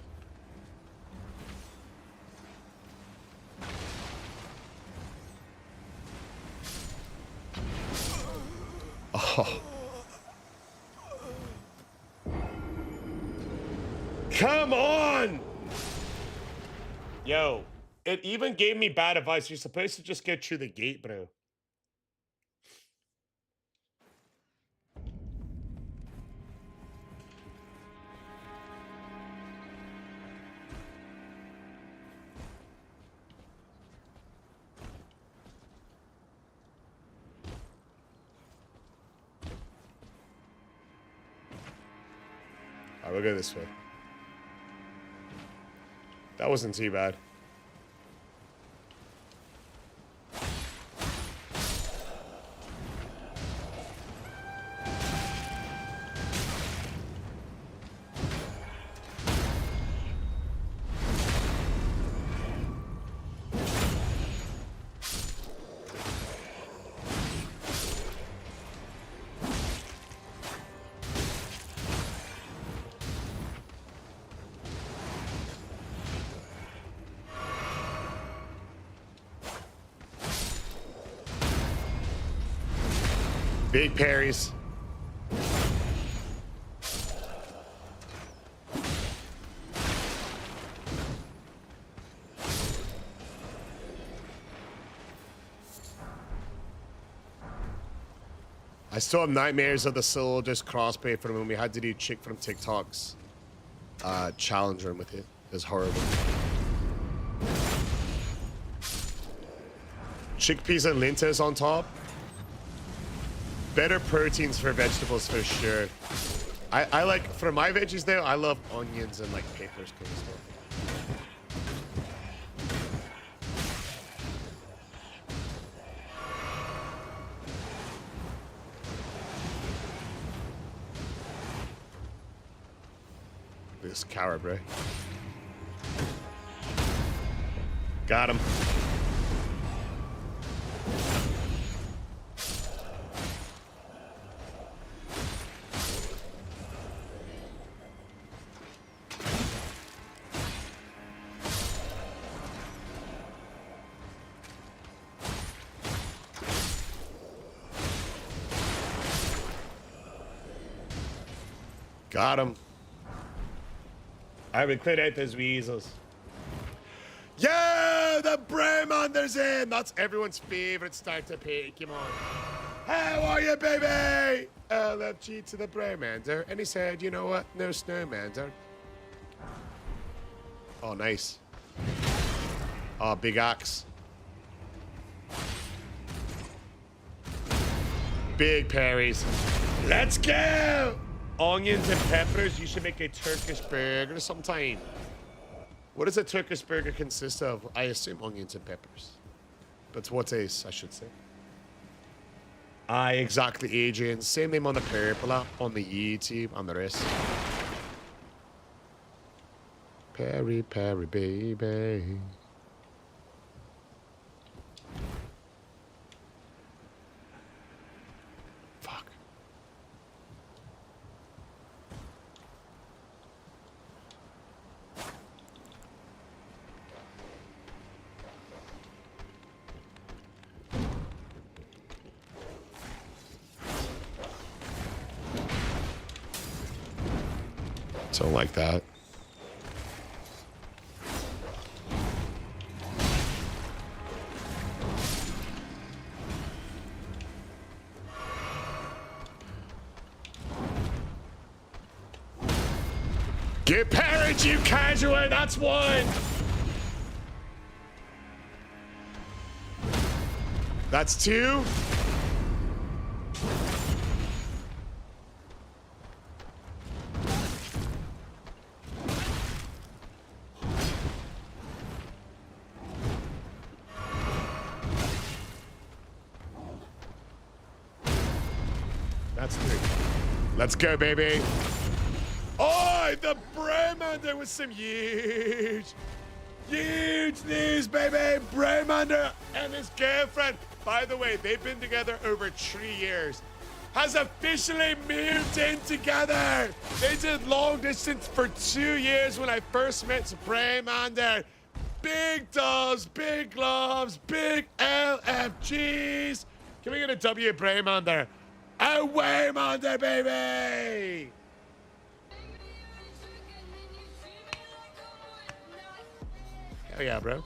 Speaker 1: Oh. Come on! Yo, it even gave me bad advice. You're supposed to just get through the gate, bro. Alright, we'll go this way. That wasn't too bad. Big parries. I still have nightmares of the soldiers crossplay from when we had to do chick from TikTok's challenge room with it. It was horrible. Chickpeas and lentils on top. Better proteins for vegetables for sure. I like, for my veggies though, I love onions and like peppers kind of stuff. This coward, bro. Got him. Got him. I would clear out those weasels. Yeah, the Braymander's in. That's everyone's favorite starter pick. Come on. How are you, baby? LFG to the Braymander. And he said, you know what? No Snowmander. Oh, nice. Oh, big axe. Big parries. Let's go. Onions and peppers. You should make a Turkish burger sometime. What does a Turkish burger consist of? I assume onions and peppers. But what is, I should say. Aye, exactly, Adrian. Same name on the purple app, on the YouTube, on the rest. Peri, peri, baby. Fuck. Don't like that. Get parried, you casual! That's one! That's two. That's three. Let's go, baby. Oh, the Braymander with some huge news, baby. Braymander and his girlfriend, by the way, they've been together over 3 years, has officially moved in together. They did long distance for 2 years when I first met Braymander. Big dolls, big gloves, big LFGs. Can we get a W, Braymander? Away, Mander, baby! Hell yeah, bro.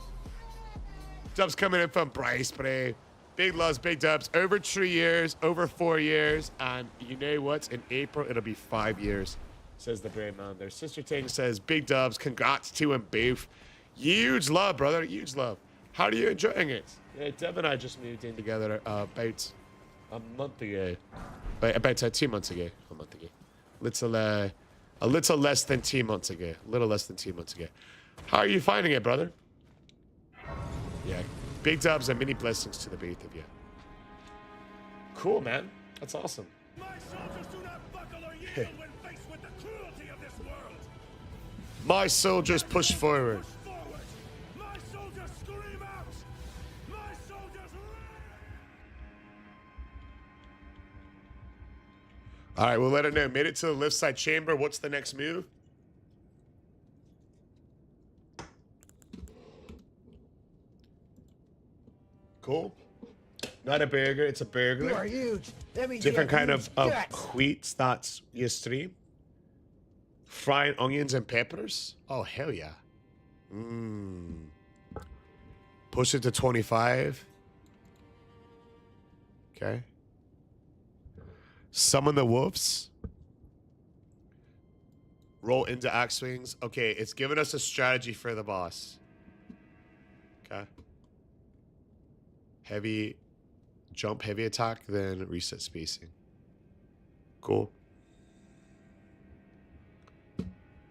Speaker 1: Dubs coming in from Bryce, bro. Big loves, big dubs. Over 3 years, over 4 years. And you know what? In April, it'll be 5 years, says the brave man. Their sister Ting says, big dubs. Congrats to him, both. Huge love, brother. Huge love. How are you enjoying it? Yeah, Deb and I just moved in together about a month ago. About 2 months ago. A month ago. A little less than 2 months ago. A little less than 2 months ago. How are you finding it, brother? Yeah. Big dubs and many blessings to the both of you. Cool, man. That's awesome.
Speaker 7: My soldiers do not buckle or yield when faced with the cruelty of this world.
Speaker 1: My soldiers push forward.
Speaker 7: Push forward. My soldiers scream out. My soldiers
Speaker 1: All right, we'll let it know. Made it to the left side chamber. What's the next move? Cool. Not a burger, it's a burger.
Speaker 4: You are huge. That means
Speaker 1: Different
Speaker 4: you have
Speaker 1: kind
Speaker 4: huge
Speaker 1: of
Speaker 4: guts.
Speaker 1: wheat that's you stream. Frying onions and peppers. Oh, hell yeah. Push it to 25. Okay. Summon the wolves. Roll into axe swings. Okay, it's giving us a strategy for the boss. Okay. Heavy jump, heavy attack, then reset spacing. Cool.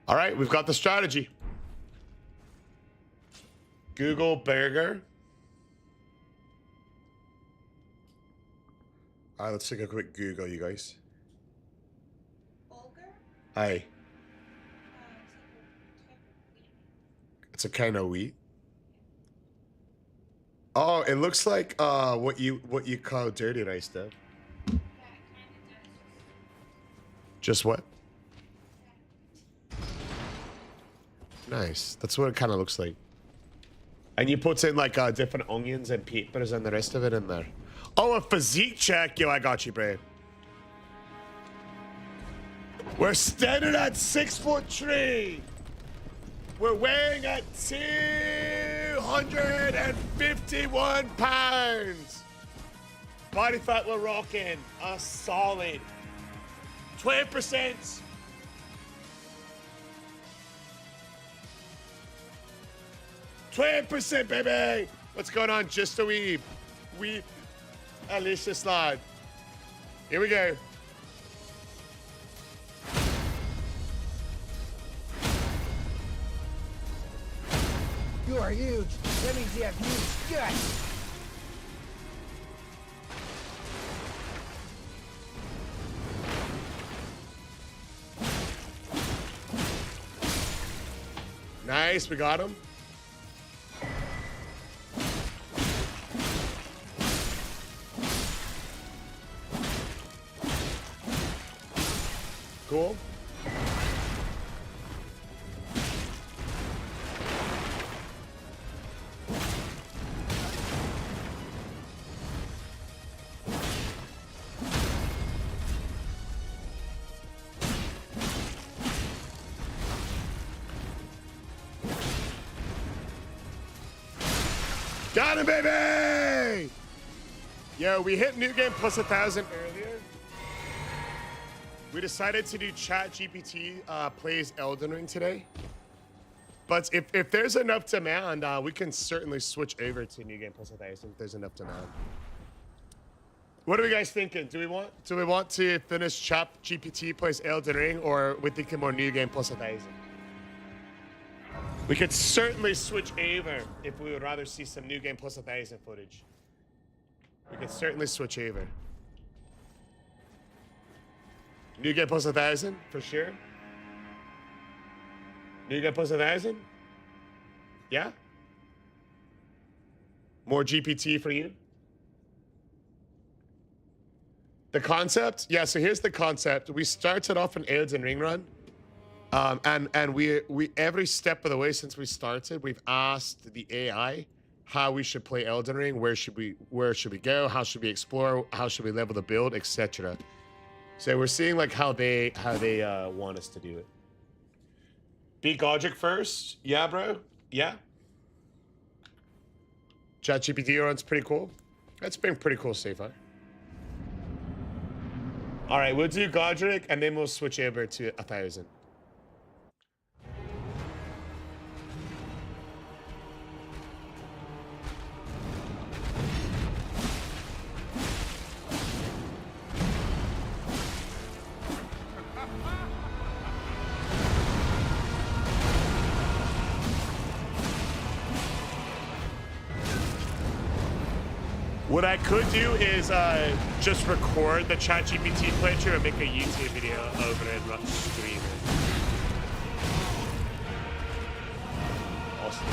Speaker 1: All right, we've got the strategy. Google burger. All right, let's take a quick Google, you guys.
Speaker 9: Bulgur?
Speaker 1: Hi. It's a kind of wheat. Oh, it looks like what you call dirty rice, Dev.
Speaker 9: Yeah, it kind of does.
Speaker 1: Just what? Nice. That's what it kind of looks like. And you put in like different onions and peppers and the rest of it in there. Oh, a physique check. Yo, I got you, babe. We're standing at 6'3". We're weighing at 251 pounds. Body fat we're rocking a solid 20%. %, baby. What's going on? Just a wee Alicia slide. Here we go.
Speaker 4: You are huge. That means you have huge guts.
Speaker 1: Nice, we got him. Cool. Got him, baby! Yo, we hit New Game plus 1,000 earlier. We decided to do ChatGPT plays Elden Ring today. But if there's enough demand, we can certainly switch over to New Game plus 1,000 if there's enough demand. What are we guys thinking? Do we want to finish ChatGPT plays Elden Ring, or we thinking more New Game plus 1,000? We could certainly switch over if we would rather see some New Game plus 1,000 footage. We could certainly switch over. New Game plus 1,000 for sure. New Game plus 1,000. Yeah. More GPT for you. The concept, yeah. So here's the concept. We started off an Elden Ring run. And we every step of the way since we started, we've asked the AI how we should play Elden Ring, where should we go, how should we explore, how should we level the build, etc. So we're seeing like how they want us to do it. Beat Godric first, yeah, bro, yeah. ChatGPT runs pretty cool. That's been pretty cool so far. All right, we'll do Godric and then we'll switch over to 1,000. What I could do is just record the ChatGPT playthrough and make a YouTube video over it and stream it. Awesome.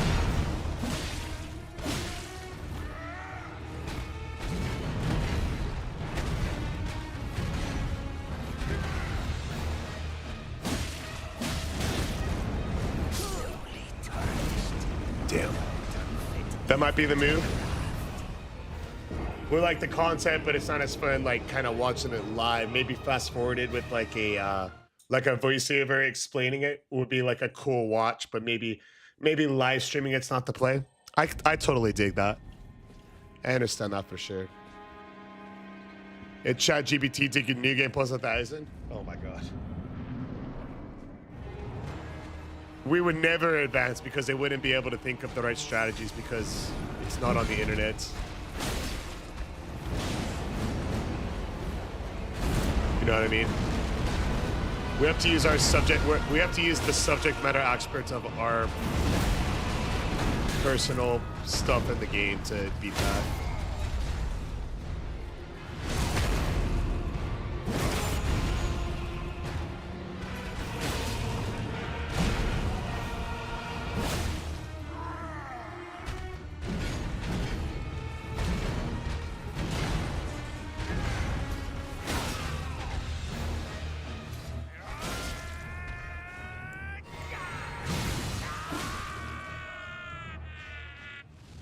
Speaker 1: Damn. That might be the move. We like the concept, but it's not as fun like kind of watching it live. Maybe fast forwarded with like a voiceover explaining it would be like a cool watch, but maybe live streaming it's not the play. I totally dig that. I understand that for sure. It's ChatGPT taking new game plus 1,000. Oh my god. We would never advance because they wouldn't be able to think of the right strategies because it's not on the internet. You know what I mean? We have to use our we have to use the subject matter experts of our personal stuff in the game to beat that.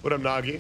Speaker 1: What up, Nagi?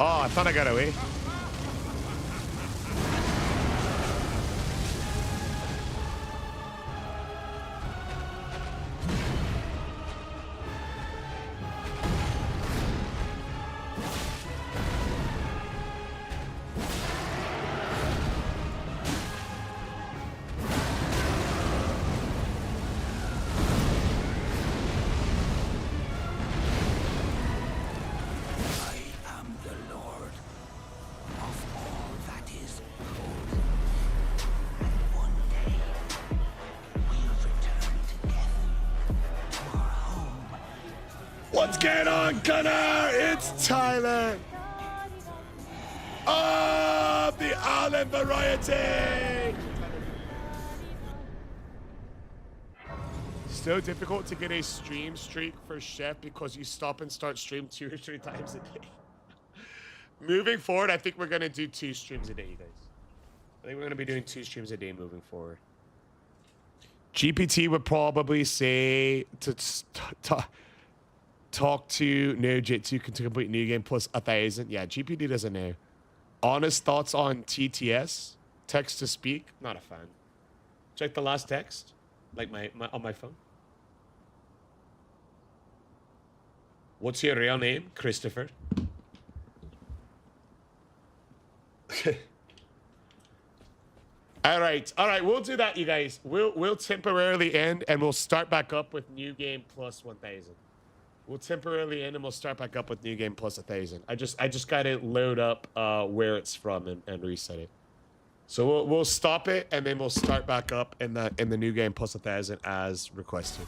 Speaker 1: Oh, I thought I got away. What's going on, Gunnar? It's Tyler of the Allen variety. So difficult to get a stream streak for Chef because you stop and start stream 2 or 3 times a day. Moving forward, I think we're gonna do 2 streams a day, you guys. I think we're gonna be doing 2 streams a day moving forward. GPT would probably say to talk to no Jitsu to complete new game plus 1,000. Yeah, GPT doesn't know. Honest thoughts on TTS, text to speak. Not a fan. Check the last text, like my on my phone. What's your real name, Christopher? All right, we'll do that, you guys. We'll temporarily end and we'll start back up with new game plus 1,000. We'll temporarily end and we'll start back up with new game plus 1,000. I just gotta load up where it's from and reset it. So we'll stop it and then we'll start back up in the new game plus 1,000 as requested.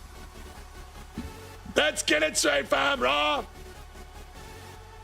Speaker 1: Let's get it straight, fam, raw.